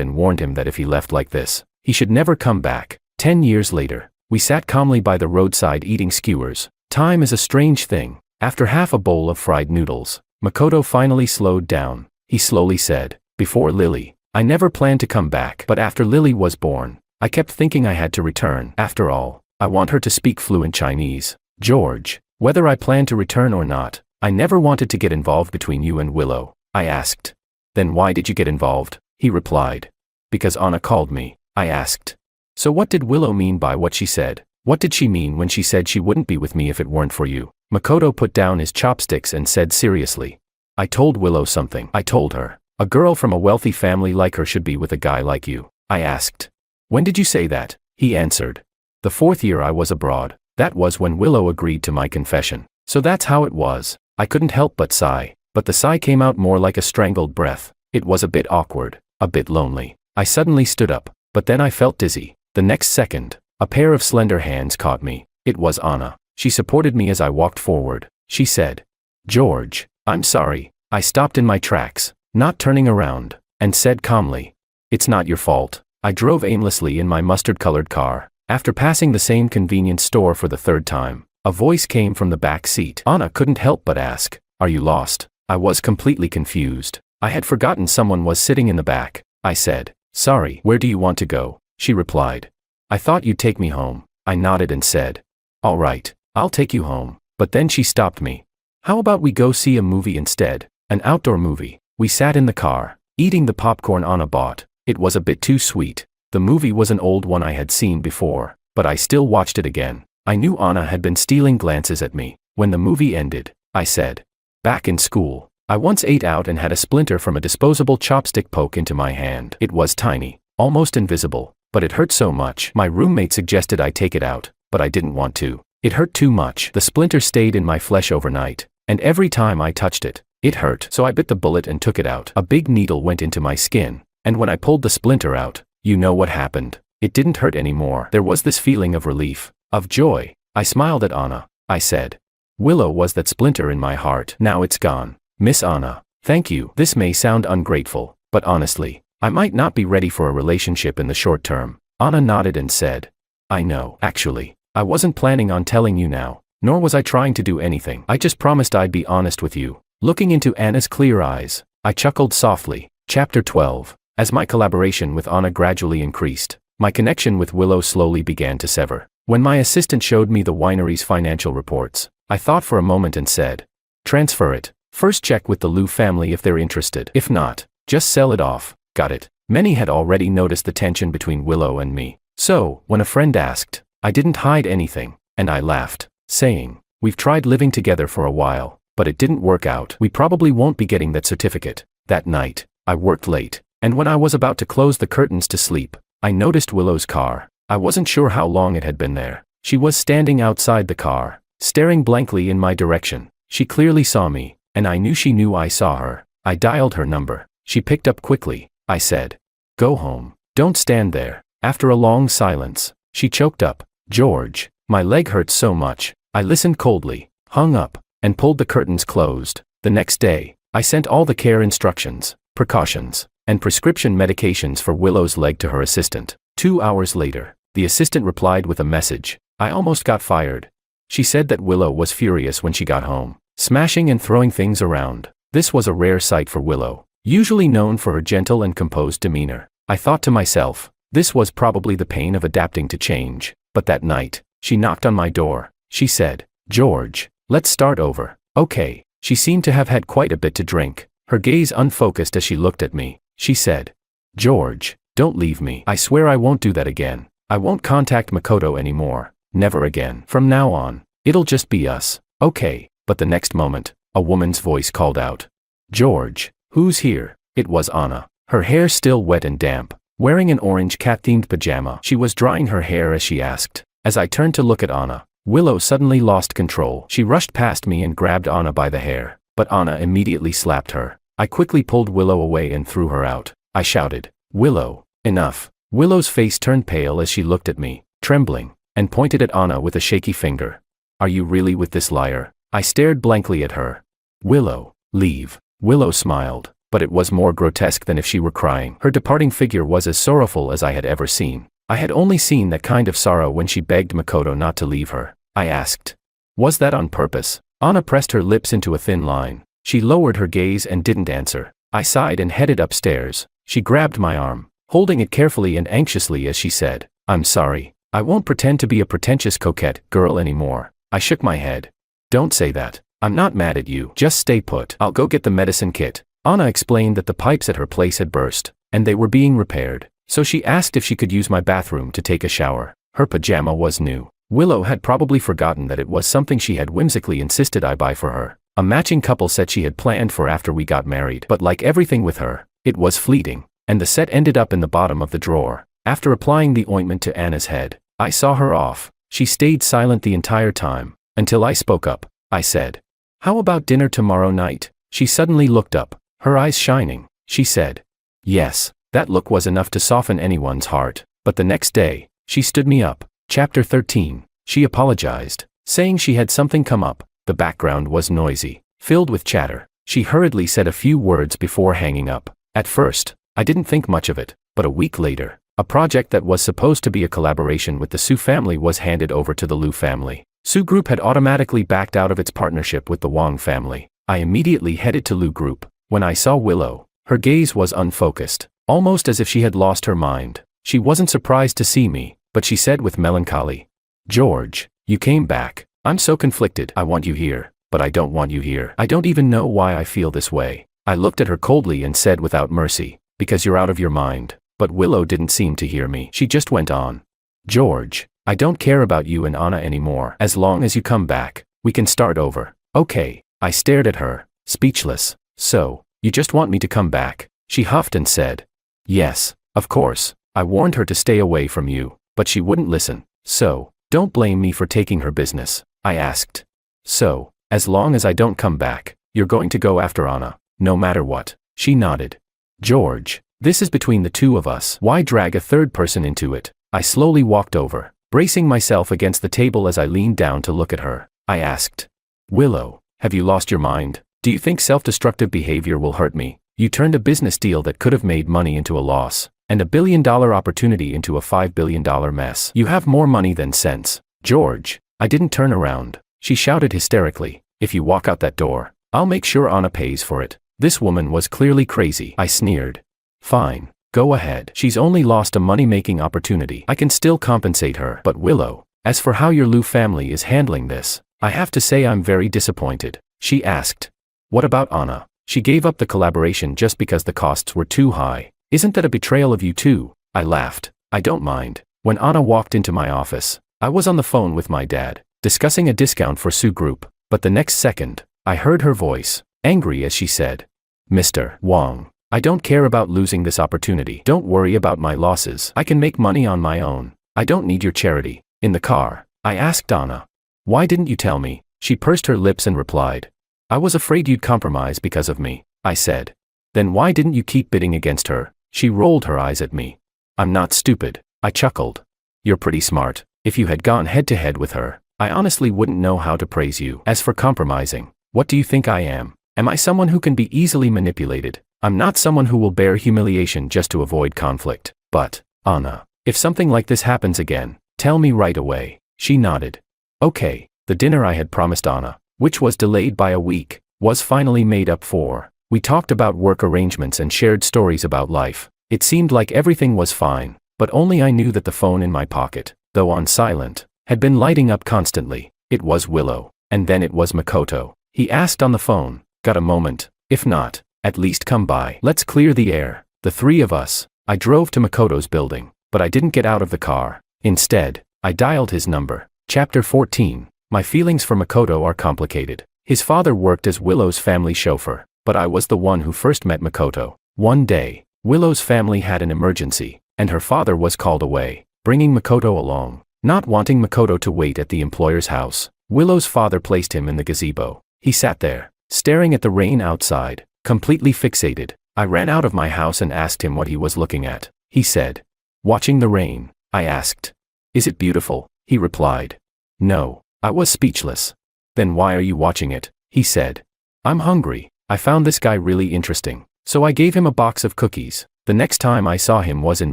[SPEAKER 1] and warned him that if he left like this, he should never come back. 10 years later, we sat calmly by the roadside eating skewers. Time is a strange thing. After half a bowl of fried noodles, Makoto finally slowed down. He slowly said, "Before Lily, I never planned to come back, but after Lily was born, I kept thinking I had to return. After all, I want her to speak fluent Chinese. George, whether I plan to return or not, I never wanted to get involved between you and Willow." I asked. "Then why did you get involved?" He replied. "Because Anna called me." I asked. "So what did Willow mean by what she said? What did she mean when she said she wouldn't be with me if it weren't for you?" Makoto put down his chopsticks and said seriously, "I told Willow something. I told her, a girl from a wealthy family like her should be with a guy like you." I asked, "When did you say that?" He answered, "The 4th year I was abroad. That was when Willow agreed to my confession. So that's how it was." I couldn't help but sigh, but the sigh came out more like a strangled breath. It was a bit awkward, a bit lonely. I suddenly stood up, but then I felt dizzy. The next second, a pair of slender hands caught me. It was Anna. She supported me as I walked forward. She said, "George, I'm sorry." I stopped in my tracks, not turning around, and said calmly, "It's not your fault." I drove aimlessly in my mustard-colored car. After passing the same convenience store for the 3rd time, a voice came from the back seat. Anna couldn't help but ask, "Are you lost?" I was completely confused. I had forgotten someone was sitting in the back. I said, "Sorry, where do you want to go?" She replied, "I thought you'd take me home." I nodded and said, "All right, I'll take you home." But then she stopped me. "How about we go see a movie instead? An outdoor movie?" We sat in the car, eating the popcorn Anna bought. It was a bit too sweet. The movie was an old one I had seen before, but I still watched it again. I knew Anna had been stealing glances at me. When the movie ended, I said, "Back in school, I once ate out and had a splinter from a disposable chopstick poke into my hand. It was tiny, almost invisible, but it hurt so much. My roommate suggested I take it out, but I didn't want to. It hurt too much. The splinter stayed in my flesh overnight, and every time I touched it, it hurt. So I bit the bullet and took it out. A big needle went into my skin, and when I pulled the splinter out, you know what happened. It didn't hurt anymore. There was this feeling of relief, of joy. I smiled at Anna. I said, Willow was that splinter in my heart. Now it's gone. Miss Anna, thank you. This may sound ungrateful, but honestly, I might not be ready for a relationship in the short term. Anna nodded and said, I know. Actually, I wasn't planning on telling you now, nor was I trying to do anything. I just promised I'd be honest with you. Looking into Anna's clear eyes, I chuckled softly. Chapter 12. As my collaboration with Anna gradually increased, my connection with Willow slowly began to sever. When my assistant showed me the winery's financial reports, I thought for a moment and said, transfer it. First check with the Liu family if they're interested. If not, just sell it off. Got it. Many had already noticed the tension between Willow and me. So, when a friend asked, I didn't hide anything, and I laughed, saying, we've tried living together for a while, but it didn't work out. We probably won't be getting that certificate. That night, I worked late, and when I was about to close the curtains to sleep, I noticed Willow's car. I wasn't sure how long it had been there. She was standing outside the car, staring blankly in my direction. She clearly saw me, and I knew she knew I saw her. I dialed her number. She picked up quickly. I said, go home. Don't stand there. After a long silence, she choked up, George, my leg hurts so much. I listened coldly, hung up, and pulled the curtains closed. The next day, I sent all the care instructions, precautions, and prescription medications for Willow's leg to her assistant. 2 hours later, the assistant replied with a message. I almost got fired. She said that Willow was furious when she got home, smashing and throwing things around. This was a rare sight for Willow, usually known for her gentle and composed demeanor. I thought to myself, this was probably the pain of adapting to change. But that night, she knocked on my door. She said, George, let's start over. Okay. She seemed to have had quite a bit to drink, her gaze unfocused as she looked at me. She said, George, don't leave me. I swear I won't do that again. I won't contact Makoto anymore. Never again. From now on, it'll just be us. Okay. But the next moment, a woman's voice called out, George, who's here? It was Anna. Her hair still wet and damp, wearing an orange cat-themed pajama. She was drying her hair as she asked. As I turned to look at Anna, Willow suddenly lost control. She rushed past me and grabbed Anna by the hair, but Anna immediately slapped her. I quickly pulled Willow away and threw her out. I shouted, Willow, enough. Willow's face turned pale as she looked at me, trembling, and pointed at Anna with a shaky finger. Are you really with this liar? I stared blankly at her. Willow, leave. Willow smiled, but it was more grotesque than if she were crying. Her departing figure was as sorrowful as I had ever seen. I had only seen that kind of sorrow when she begged Makoto not to leave her. I asked, was that on purpose? Anna pressed her lips into a thin line. She lowered her gaze and didn't answer. I sighed and headed upstairs. She grabbed my arm, holding it carefully and anxiously as she said, I'm sorry. I won't pretend to be a pretentious coquette girl anymore. I shook my head. Don't say that. I'm not mad at you. Just stay put. I'll go get the medicine kit. Anna explained that the pipes at her place had burst, and they were being repaired, so she asked if she could use my bathroom to take a shower. Her pajama was new. Willow had probably forgotten that it was something she had whimsically insisted I buy for her. A matching couple set she had planned for after we got married. But like everything with her, it was fleeting, and the set ended up in the bottom of the drawer. After applying the ointment to Anna's head, I saw her off. She stayed silent the entire time, until I spoke up. I said, how about dinner tomorrow night? She suddenly looked up, her eyes shining. She said, yes. That look was enough to soften anyone's heart. But the next day, she stood me up. Chapter 13. She apologized, saying she had something come up. The background was noisy, filled with chatter. She hurriedly said a few words before hanging up. At first, I didn't think much of it, but a week later, a project that was supposed to be a collaboration with the Su family was handed over to the Liu family. Su Group had automatically backed out of its partnership with the Wang family. I immediately headed to Liu Group. When I saw Willow, her gaze was unfocused, almost as if she had lost her mind. She wasn't surprised to see me, but she said with melancholy, George, you came back. I'm so conflicted. I want you here, but I don't want you here. I don't even know why I feel this way. I looked at her coldly and said without mercy, because you're out of your mind. But Willow didn't seem to hear me. She just went on. George, I don't care about you and Anna anymore. As long as you come back, we can start over. Okay. I stared at her, speechless. So, you just want me to come back? She huffed and said. Yes, of course. I warned her to stay away from you, but she wouldn't listen. So, don't blame me for taking her business, I asked. So, as long as I don't come back, you're going to go after Anna, no matter what. She nodded. George, this is between the two of us. Why drag a third person into it? I slowly walked over, bracing myself against the table as I leaned down to look at her. I asked. Willow, have you lost your mind? Do you think self-destructive behavior will hurt me? You turned a business deal that could have made money into a loss, and a $1 billion opportunity into a $5 billion mess. You have more money than sense. George, I didn't turn around. She shouted hysterically. If you walk out that door, I'll make sure Anna pays for it. This woman was clearly crazy. I sneered. Fine, go ahead. She's only lost a money-making opportunity. I can still compensate her. But Willow, as for how your Lou family is handling this, I have to say I'm very disappointed. She asked. What about Anna? She gave up the collaboration just because the costs were too high. Isn't that a betrayal of you too? I laughed. I don't mind. When Anna walked into my office, I was on the phone with my dad, discussing a discount for Sue Group, but the next second, I heard her voice, angry as she said, Mr. Wong, I don't care about losing this opportunity. Don't worry about my losses. I can make money on my own. I don't need your charity. In the car, I asked Anna, why didn't you tell me? She pursed her lips and replied, I was afraid you'd compromise because of me. I said. Then why didn't you keep bidding against her? She rolled her eyes at me. I'm not stupid. I chuckled. You're pretty smart. If you had gone head-to-head with her, I honestly wouldn't know how to praise you. As for compromising, what do you think I am? Am I someone who can be easily manipulated? I'm not someone who will bear humiliation just to avoid conflict. But, Anna, if something like this happens again, tell me right away. She nodded. Okay, the dinner I had promised Anna, which was delayed by a week, was finally made up for. We talked about work arrangements and shared stories about life. It seemed like everything was fine, but only I knew that the phone in my pocket, though on silent, had been lighting up constantly. It was Willow, and then it was Makoto. He asked on the phone, got a moment? If not, at least come by. Let's clear the air. The three of us. I drove to Makoto's building, but I didn't get out of the car. Instead, I dialed his number. Chapter 14. My feelings for Makoto are complicated. His father worked as Willow's family chauffeur, but I was the one who first met Makoto. One day, Willow's family had an emergency, and her father was called away, bringing Makoto along. Not wanting Makoto to wait at the employer's house, Willow's father placed him in the gazebo. He sat there, staring at the rain outside, completely fixated. I ran out of my house and asked him what he was looking at. He said, watching the rain. I asked, is it beautiful? He replied, no. I was speechless. Then why are you watching it? He said, I'm hungry. I found this guy really interesting, so I gave him a box of cookies. The next time I saw him was in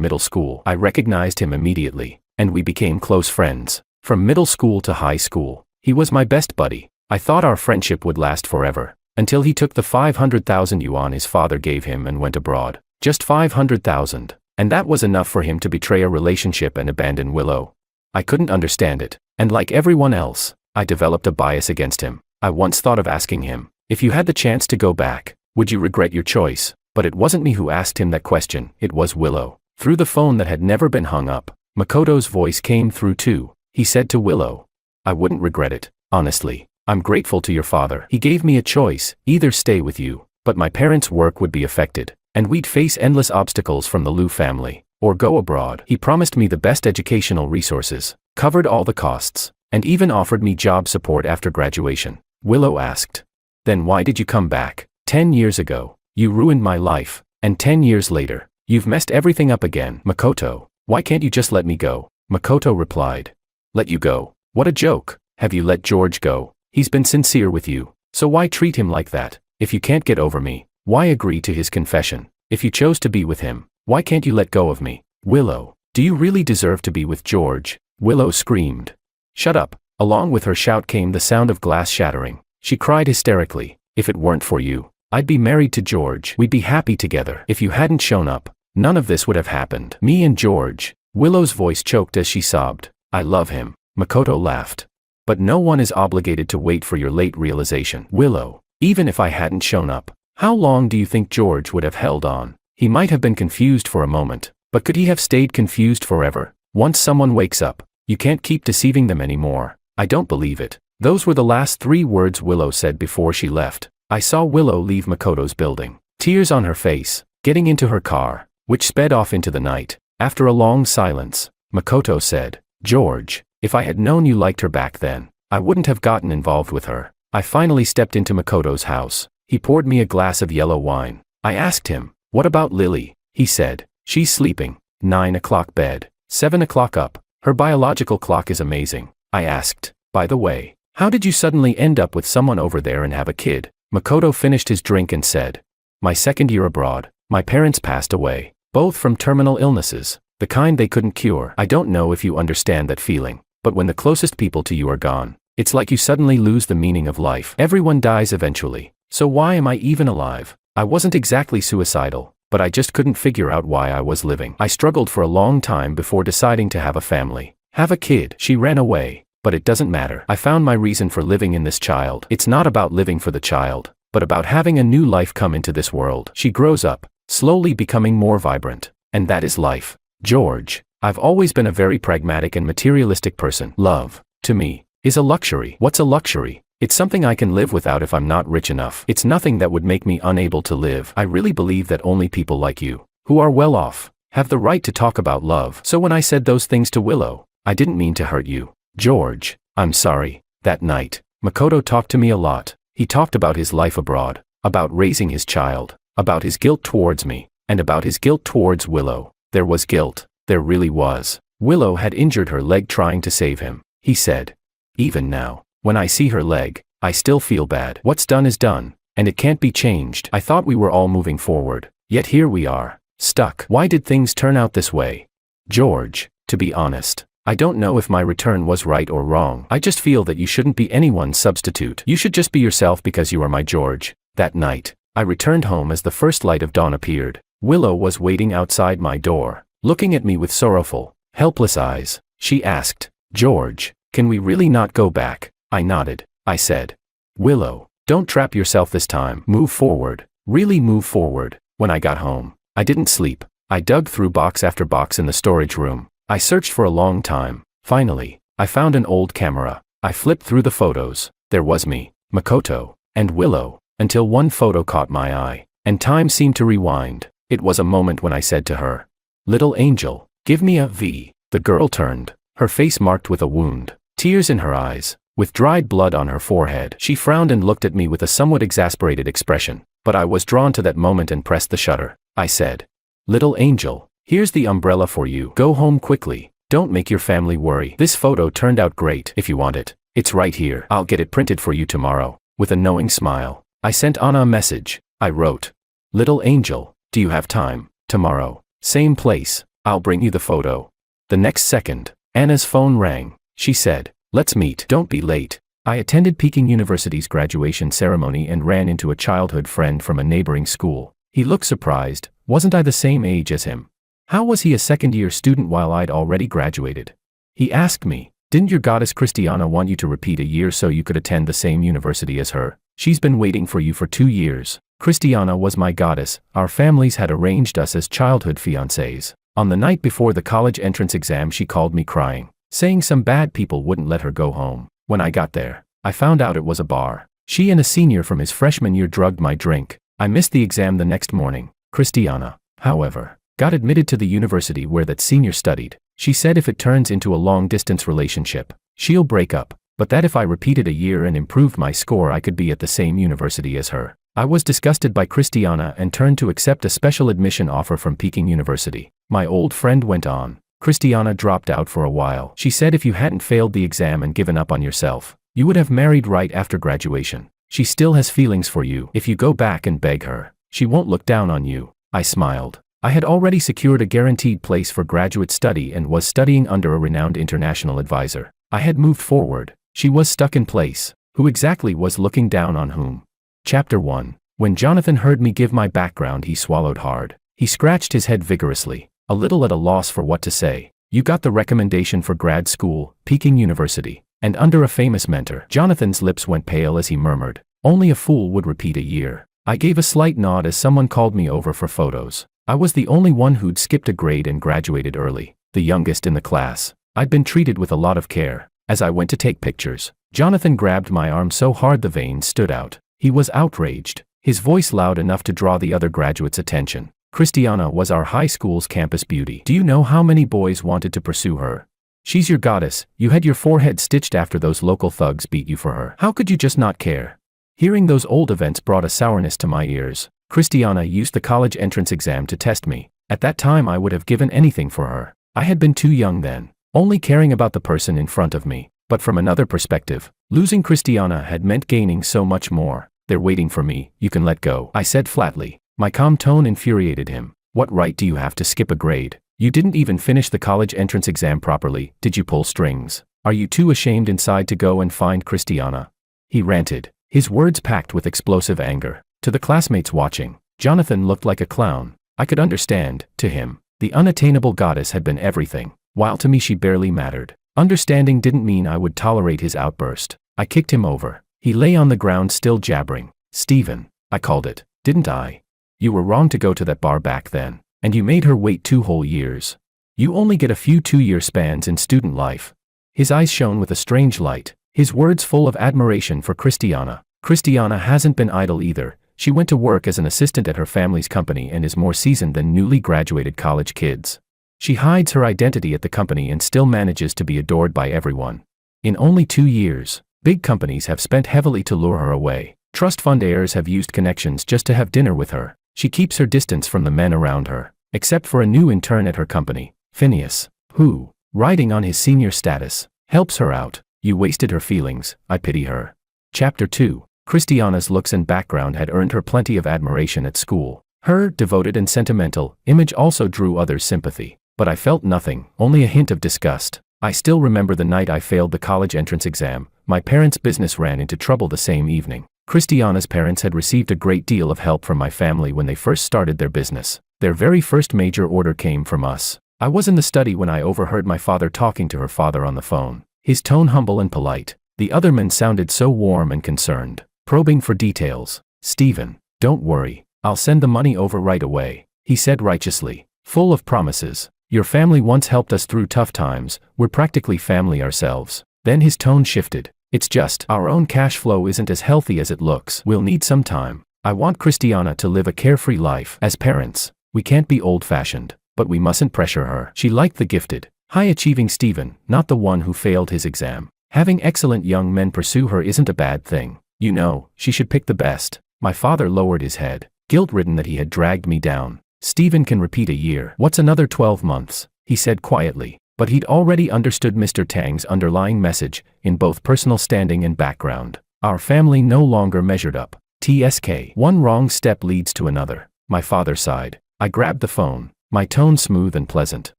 [SPEAKER 1] middle school. I recognized him immediately, and we became close friends. From middle school to high school, he was my best buddy. I thought our friendship would last forever, until he took the 500,000 yuan his father gave him and went abroad. Just 500,000, and that was enough for him to betray a relationship and abandon Willow. I couldn't understand it, and like everyone else, I developed a bias against him. I once thought of asking him, if you had the chance to go back, would you regret your choice? But it wasn't me who asked him that question, it was Willow. Through the phone that had never been hung up, Makoto's voice came through too. He said to Willow, I wouldn't regret it, honestly. I'm grateful to your father. He gave me a choice, either stay with you, but my parents' work would be affected, and we'd face endless obstacles from the Liu family, or go abroad. He promised me the best educational resources, covered all the costs, and even offered me job support after graduation. Willow asked, then why did you come back? 10 years ago, you ruined my life, and 10 years later, you've messed everything up again. Makoto, why can't you just let me go? Makoto replied, let you go? What a joke. Have you let George go? He's been sincere with you, so why treat him like that? If you can't get over me, why agree to his confession? If you chose to be with him, why can't you let go of me? Willow, do you really deserve to be with George? Willow screamed. Shut up. Along with her shout came the sound of glass shattering. She cried hysterically, if it weren't for you, I'd be married to George. We'd be happy together. If you hadn't shown up, none of this would have happened. Me and George. Willow's voice choked as she sobbed. I love him. Makoto laughed. But no one is obligated to wait for your late realization. Willow, even if I hadn't shown up, how long do you think George would have held on? He might have been confused for a moment, but could he have stayed confused forever? Once someone wakes up, you can't keep deceiving them anymore. I don't believe it. Those were the last 3 words Willow said before she left. I saw Willow leave Makoto's building, tears on her face, getting into her car, which sped off into the night. After a long silence, Makoto said, "George, if I had known you liked her back then, I wouldn't have gotten involved with her." I finally stepped into Makoto's house. He poured me a glass of yellow wine. I asked him, "What about Lily?" He said, "She's sleeping. 9 o'clock bed, 7 o'clock up. Her biological clock is amazing." I asked, "By the way, how did you suddenly end up with someone over there and have a kid?" Makoto finished his drink and said, "My second year abroad, my parents passed away, both from terminal illnesses, the kind they couldn't cure. I don't know if you understand that feeling, but when the closest people to you are gone, it's like you suddenly lose the meaning of life. Everyone dies eventually, so why am I even alive?" I wasn't exactly suicidal, but I just couldn't figure out why I was living. I struggled for a long time before deciding to have a family. Have a kid. She ran away, but it doesn't matter. I found my reason for living in this child. It's not about living for the child, but about having a new life come into this world. She grows up, slowly becoming more vibrant, and that is life. George, I've always been a very pragmatic and materialistic person. Love, to me, is a luxury. What's a luxury? It's something I can live without if I'm not rich enough. It's nothing that would make me unable to live. I really believe that only people like you, who are well off, have the right to talk about love. So when I said those things to Willow, I didn't mean to hurt you. George, I'm sorry. That night, Makoto talked to me a lot. He talked about his life abroad, about raising his child, about his guilt towards me, and about his guilt towards Willow. There was guilt. There really was. Willow had injured her leg trying to save him. He said, "Even now, when I see her leg, I still feel bad. What's done is done, and it can't be changed." I thought we were all moving forward, yet here we are, stuck. Why did things turn out this way? George, to be honest, I don't know if my return was right or wrong. I just feel that you shouldn't be anyone's substitute. You should just be yourself because you are my George. That night, I returned home as the first light of dawn appeared. Willow was waiting outside my door, looking at me with sorrowful, helpless eyes. She asked, "George, can we really not go back?" I nodded. I said, "Willow, don't trap yourself this time. Move forward. Really move forward." When I got home, I didn't sleep. I dug through box after box in the storage room. I searched for a long time. Finally, I found an old camera. I flipped through the photos. There was me, Makoto, and Willow, until one photo caught my eye, and time seemed to rewind. It was a moment when I said to her, "Little angel, give me a V." The girl turned, her face marked with a wound, tears in her eyes, with dried blood on her forehead. She frowned and looked at me with a somewhat exasperated expression, but I was drawn to that moment and pressed the shutter. I said, "Little angel, here's the umbrella for you. Go home quickly. Don't make your family worry. This photo turned out great. If you want it, it's right here. I'll get it printed for you tomorrow." With a knowing smile, I sent Anna a message. I wrote, "Little angel, do you have time? Tomorrow, same place. I'll bring you the photo." The next second, Anna's phone rang. She said, "Let's meet. Don't be late." I attended Peking University's graduation ceremony and ran into a childhood friend from a neighboring school. He looked surprised. Wasn't I the same age as him? How was he a second-year student while I'd already graduated? He asked me, "Didn't your goddess Christiana want you to repeat a year so you could attend the same university as her? She's been waiting for you for 2 years." Christiana was my goddess. Our families had arranged us as childhood fiancés. On the night before the college entrance exam, she called me crying, saying some bad people wouldn't let her go home. When I got there, I found out it was a bar. She and a senior from his freshman year drugged my drink. I missed the exam the next morning. Christiana, however, got admitted to the university where that senior studied. She said if it turns into a long-distance relationship, she'll break up, but that if I repeated a year and improved my score, I could be at the same university as her. I was disgusted by Christiana and turned to accept a special admission offer from Peking University. My old friend went on. Christiana dropped out for a while. She said if you hadn't failed the exam and given up on yourself, you would have married right after graduation. She still has feelings for you. If you go back and beg her, she won't look down on you. I smiled. I had already secured a guaranteed place for graduate study and was studying under a renowned international advisor. I had moved forward. She was stuck in place. Who exactly was looking down on whom? Chapter 1. When Jonathan heard me give my background, he swallowed hard. He scratched his head vigorously, a little at a loss for what to say. "You got the recommendation for grad school, Peking University, and under a famous mentor." Jonathan's lips went pale as he murmured, "Only a fool would repeat a year." I gave a slight nod as someone called me over for photos. I was the only one who'd skipped a grade and graduated early, the youngest in the class. I'd been treated with a lot of care. As I went to take pictures, Jonathan grabbed my arm so hard the veins stood out. He was outraged, his voice loud enough to draw the other graduates' attention. Christiana was our high school's campus beauty. Do you know how many boys wanted to pursue her? She's your goddess. You had your forehead stitched after those local thugs beat you for her. How could you just not care? Hearing those old events brought a sourness to my ears. Christiana used the college entrance exam to test me. At that time I would have given anything for her. I had been too young then, only caring about the person in front of me. But from another perspective, losing Christiana had meant gaining so much more. They're waiting for me, you can let go, I said flatly. My calm tone infuriated him. What right do you have to skip a grade? You didn't even finish the college entrance exam properly, did you pull strings? Are you too ashamed inside to go and find Christiana? He ranted, his words packed with explosive anger. To the classmates watching, Jonathan looked like a clown. I could understand, to him, the unattainable goddess had been everything, while to me she barely mattered. Understanding didn't mean I would tolerate his outburst. I kicked him over. He lay on the ground still jabbering. Stephen, I called it, didn't I? You were wrong to go to that bar back then, and you made her wait 2 whole years. You only get a few 2-year spans in student life. His eyes shone with a strange light, his words full of admiration for Christiana. Christiana hasn't been idle either. She went to work as an assistant at her family's company and is more seasoned than newly graduated college kids. She hides her identity at the company and still manages to be adored by everyone. In only 2 years, big companies have spent heavily to lure her away. Trust fund heirs have used connections just to have dinner with her. She keeps her distance from the men around her, except for a new intern at her company, Phineas, who, riding on his senior status, helps her out. You wasted her feelings, I pity her. Chapter 2. Christiana's looks and background had earned her plenty of admiration at school. Her devoted and sentimental image also drew others' sympathy. But I felt nothing, only a hint of disgust. I still remember the night I failed the college entrance exam. My parents' business ran into trouble the same evening. Christiana's parents had received a great deal of help from my family when they first started their business. Their very first major order came from us. I was in the study when I overheard my father talking to her father on the phone. His tone humble and polite. The other men sounded so warm and concerned, probing for details. Stephen, don't worry, I'll send the money over right away, he said righteously, full of promises. Your family once helped us through tough times, we're practically family ourselves. Then his tone shifted. It's just, our own cash flow isn't as healthy as it looks. We'll need some time. I want Christiana to live a carefree life. As parents, we can't be old-fashioned, but we mustn't pressure her. She liked the gifted, high-achieving Stephen, not the one who failed his exam. Having excellent young men pursue her isn't a bad thing. You know, she should pick the best. My father lowered his head, guilt-ridden that he had dragged me down. Stephen can repeat a year. What's another 12 months? He said quietly. But he'd already understood Mr. Tang's underlying message, in both personal standing and background. Our family no longer measured up. TSK. One wrong step leads to another. My father sighed. I grabbed the phone, my tone smooth and pleasant.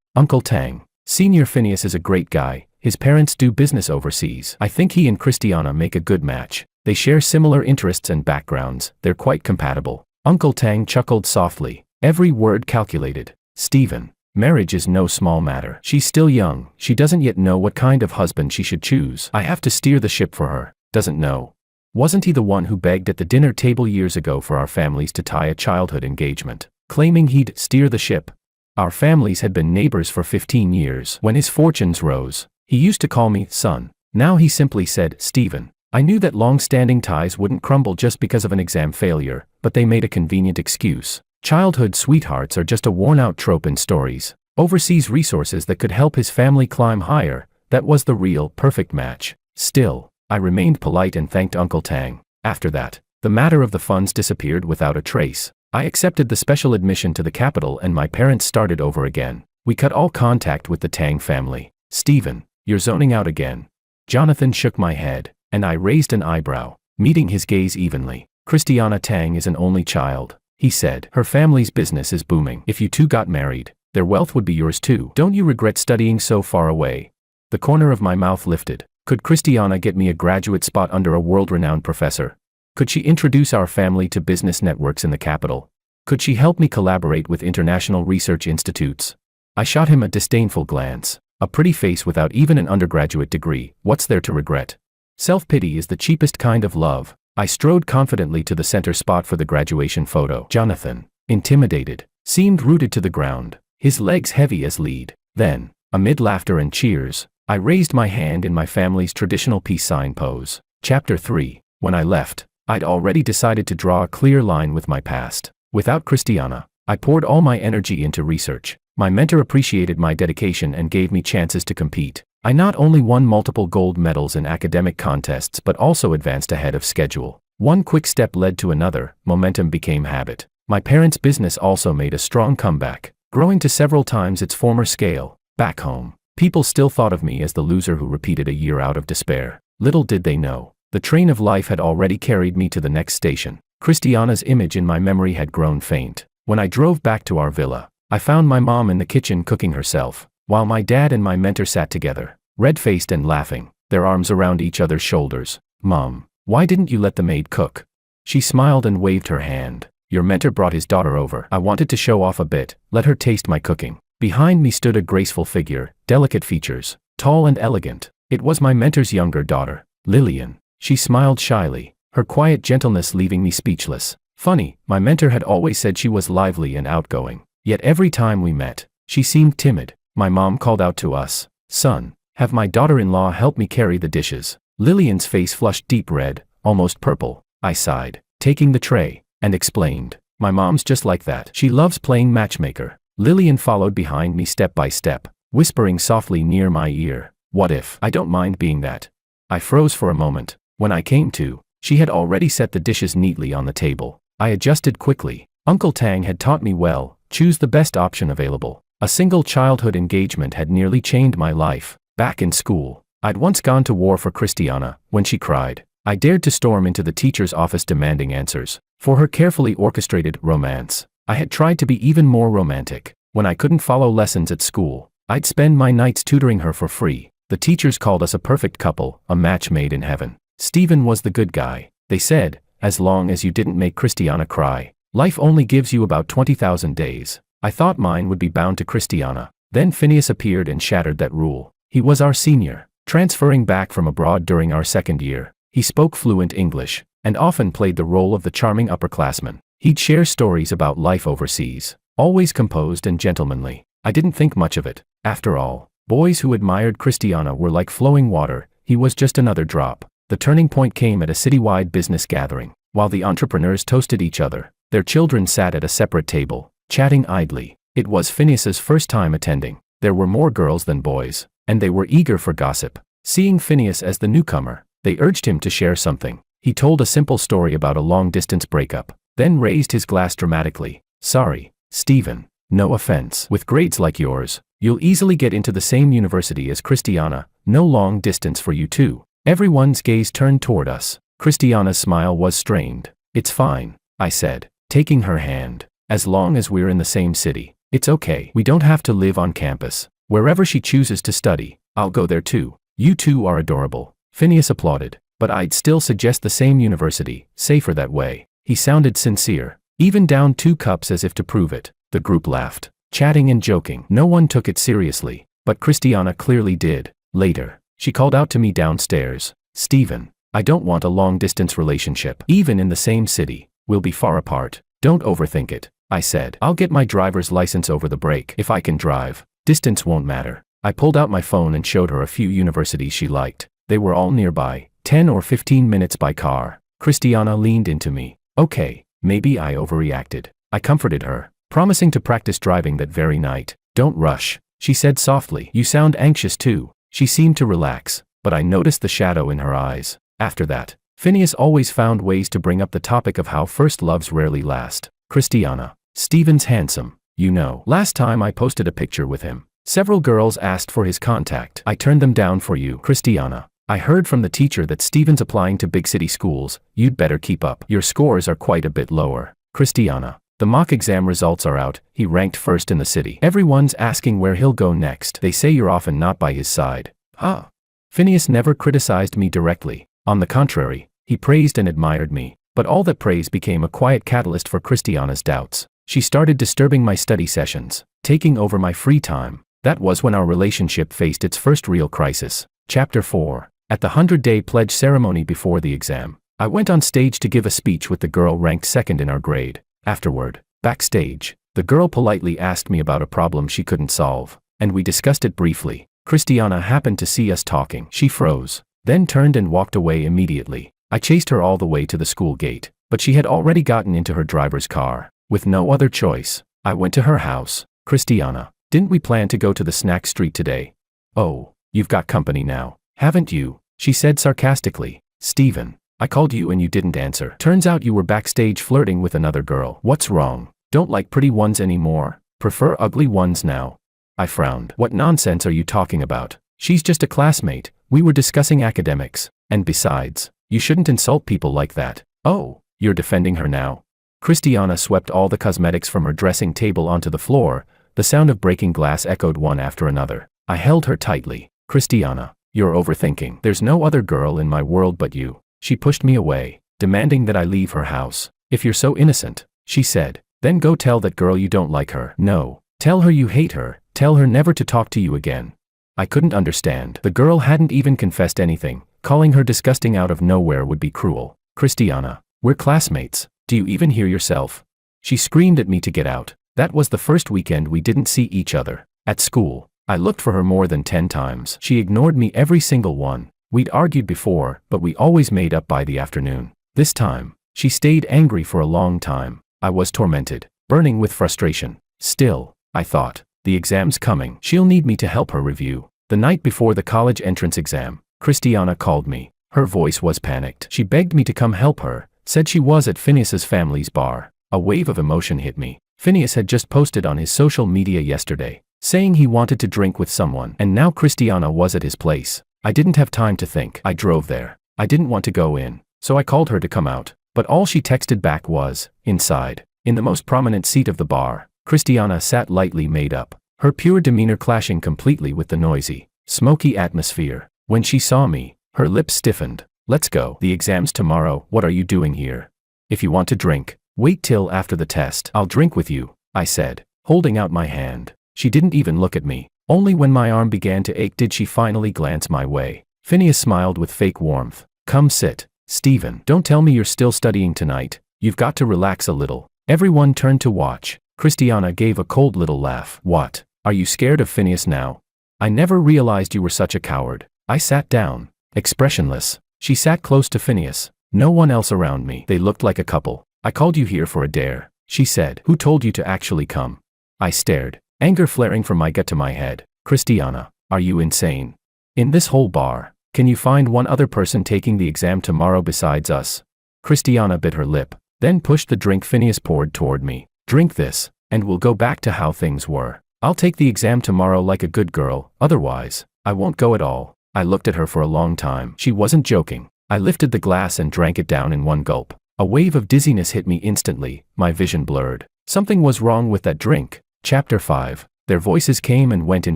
[SPEAKER 1] Uncle Tang. Senior Phineas is a great guy. His parents do business overseas. I think he and Christiana make a good match. They share similar interests and backgrounds. They're quite compatible. Uncle Tang chuckled softly, every word calculated. Stephen. Marriage is no small matter. She's still young, she doesn't yet know what kind of husband she should choose. I have to steer the ship for her. Doesn't know. Wasn't he the one who begged at the dinner table years ago for our families to tie a childhood engagement, claiming he'd steer the ship? Our families had been neighbors for 15 years. When his fortunes rose, he used to call me son. Now he simply said, Stephen. I knew that long-standing ties wouldn't crumble just because of an exam failure, but they made a convenient excuse. Childhood sweethearts are just a worn-out trope in stories. Overseas resources that could help his family climb higher, that was the real, perfect match. Still, I remained polite and thanked Uncle Tang. After that, the matter of the funds disappeared without a trace. I accepted the special admission to the capital and my parents started over again. We cut all contact with the Tang family. Stephen, you're zoning out again. Jonathan shook my head, and I raised an eyebrow, meeting his gaze evenly. Christiana Tang is an only child, he said. Her family's business is booming. If you two got married, their wealth would be yours too. Don't you regret studying so far away? The corner of my mouth lifted. Could Christiana get me a graduate spot under a world-renowned professor? Could she introduce our family to business networks in the capital? Could she help me collaborate with international research institutes? I shot him a disdainful glance. A pretty face without even an undergraduate degree. What's there to regret? Self-pity is the cheapest kind of love. I strode confidently to the center spot for the graduation photo. Jonathan, intimidated, seemed rooted to the ground, his legs heavy as lead. Then, amid laughter and cheers, I raised my hand in my family's traditional peace sign pose. Chapter 3. When I left, I'd already decided to draw a clear line with my past. Without Christiana, I poured all my energy into research. My mentor appreciated my dedication and gave me chances to compete. I not only won multiple gold medals in academic contests but also advanced ahead of schedule. One quick step led to another, momentum became habit. My parents' business also made a strong comeback, growing to several times its former scale. Back home, people still thought of me as the loser who repeated a year out of despair. Little did they know, the train of life had already carried me to the next station. Christiana's image in my memory had grown faint. When I drove back to our villa, I found my mom in the kitchen cooking herself, while my dad and my mentor sat together, red-faced and laughing, their arms around each other's shoulders. "Mom, why didn't you let the maid cook?" She smiled and waved her hand. "Your mentor brought his daughter over. I wanted to show off a bit, let her taste my cooking." Behind me stood a graceful figure, delicate features, tall and elegant. It was my mentor's younger daughter, Lillian. She smiled shyly, her quiet gentleness leaving me speechless. Funny, my mentor had always said she was lively and outgoing. Yet every time we met, she seemed timid. My mom called out to us, "Son, have my daughter-in-law help me carry the dishes." Lillian's face flushed deep red, almost purple. I sighed, taking the tray, and explained, "My mom's just like that. She loves playing matchmaker." Lillian followed behind me step by step, whispering softly near my ear, "What if I don't mind being that?" I froze for a moment. When I came to, she had already set the dishes neatly on the table. I adjusted quickly. Uncle Tang had taught me well, choose the best option available. A single childhood engagement had nearly changed my life. Back in school, I'd once gone to war for Christiana. When she cried, I dared to storm into the teacher's office demanding answers. For her carefully orchestrated romance, I had tried to be even more romantic. When I couldn't follow lessons at school, I'd spend my nights tutoring her for free. The teachers called us a perfect couple, a match made in heaven. Stephen was the good guy, they said, as long as you didn't make Christiana cry. Life only gives you about 20,000 days. I thought mine would be bound to Christiana. Then Phineas appeared and shattered that rule. He was our senior, transferring back from abroad during our second year. He spoke fluent English, and often played the role of the charming upperclassman. He'd share stories about life overseas, always composed and gentlemanly. I didn't think much of it. After all, boys who admired Christiana were like flowing water. He was just another drop. The turning point came at a citywide business gathering. While the entrepreneurs toasted each other, their children sat at a separate table, chatting idly. It was Phineas's first time attending. There were more girls than boys, and they were eager for gossip. Seeing Phineas as the newcomer, they urged him to share something. He told a simple story about a long-distance breakup, then raised his glass dramatically. "Sorry, Stephen, no offense. With grades like yours, you'll easily get into the same university as Christiana. No long distance for you too." Everyone's gaze turned toward us. Christiana's smile was strained. "It's fine," I said, taking her hand. "As long as we're in the same city, it's okay. We don't have to live on campus. Wherever she chooses to study, I'll go there too. You two are adorable." Phineas applauded, "But I'd still suggest the same university, safer that way." He sounded sincere, even downed 2 cups as if to prove it. The group laughed, chatting and joking. No one took it seriously, but Christiana clearly did. Later, she called out to me downstairs, "Stephen, I don't want a long-distance relationship. Even in the same city, we'll be far apart. Don't overthink it." I said, "I'll get my driver's license over the break. If I can drive, distance won't matter." I pulled out my phone and showed her a few universities she liked. They were all nearby, 10 or 15 minutes by car. Christiana leaned into me. "Okay, maybe I overreacted." I comforted her, promising to practice driving that very night. "Don't rush," she said softly. "You sound anxious too." She seemed to relax, but I noticed the shadow in her eyes. After that, Phineas always found ways to bring up the topic of how first loves rarely last. "Christiana, Stephen's handsome, you know. Last time I posted a picture with him. Several girls asked for his contact. I turned them down for you. Christiana, I heard from the teacher that Stephen's applying to big city schools. You'd better keep up. Your scores are quite a bit lower." Christiana, the mock exam results are out. He ranked first in the city. Everyone's asking where he'll go next. They say you're often not by his side. Huh? Phineas never criticized me directly. On the contrary, he praised and admired me. But all that praise became a quiet catalyst for Christiana's doubts. She started disturbing my study sessions, taking over my free time. That was when our relationship faced its first real crisis. Chapter 4. At the 100-day pledge ceremony before the exam, I went on stage to give a speech with the girl ranked second in our grade. Afterward, backstage, the girl politely asked me about a problem she couldn't solve, and we discussed it briefly. Christiana happened to see us talking. She froze, then turned and walked away immediately. I chased her all the way to the school gate, but she had already gotten into her driver's car. With no other choice, I went to her house. Christiana, didn't we plan to go to the snack street today? Oh, you've got company now, haven't you? She said sarcastically. Steven, I called you and you didn't answer. Turns out you were backstage flirting with another girl. What's wrong? Don't like pretty ones anymore? Prefer ugly ones now? I frowned. What nonsense are you talking about? She's just a classmate. We were discussing academics. And besides, you shouldn't insult people like that. Oh, you're defending her now? Christiana swept all the cosmetics from her dressing table onto the floor. The sound of breaking glass echoed one after another. I held her tightly. Christiana, you're overthinking. There's no other girl in my world but you. She pushed me away, demanding that I leave her house. If you're so innocent, she said, then go tell that girl you don't like her. No, tell her you hate her. Tell her never to talk to you again. I couldn't understand. The girl hadn't even confessed anything. Calling her disgusting out of nowhere would be cruel. Christiana, we're classmates. Do you even hear yourself? She screamed at me to get out. That was the first weekend we didn't see each other. At school, I looked for her more than 10 times. She ignored me every single one. We'd argued before, but we always made up by the afternoon. This time, she stayed angry for a long time. I was tormented, burning with frustration. Still, I thought, the exam's coming. She'll need me to help her review. The night before the college entrance exam, Christiana called me. Her voice was panicked. She begged me to come help her, said she was at Phineas's family's bar. A wave of emotion hit me. Phineas had just posted on his social media yesterday, saying he wanted to drink with someone, and now Christiana was at his place. I didn't have time to think. I drove there. I didn't want to go in, so I called her to come out, but all she texted back was, inside. In the most prominent seat of the bar, Christiana sat lightly made up, her pure demeanor clashing completely with the noisy, smoky atmosphere. When she saw me, her lips stiffened. Let's go. The exam's tomorrow. What are you doing here? If you want to drink, wait till after the test. I'll drink with you, I said, holding out my hand. She didn't even look at me. Only when my arm began to ache did she finally glance my way. Phineas smiled with fake warmth. Come sit, Steven. Don't tell me you're still studying tonight. You've got to relax a little. Everyone turned to watch. Christiana gave a cold little laugh. What? Are you scared of Phineas now? I never realized you were such a coward. I sat down, expressionless. She sat close to Phineas. No one else around me. They looked like a couple. I called you here for a dare, she said. Who told you to actually come? I stared, anger flaring from my gut to my head. Christiana, are you insane? In this whole bar, can you find one other person taking the exam tomorrow besides us? Christiana bit her lip, then pushed the drink Phineas poured toward me. Drink this, and we'll go back to how things were. I'll take the exam tomorrow like a good girl, otherwise, I won't go at all. I looked at her for a long time. She wasn't joking. I lifted the glass and drank it down in one gulp. A wave of dizziness hit me instantly, my vision blurred. Something was wrong with that drink. Chapter 5. Their voices came and went in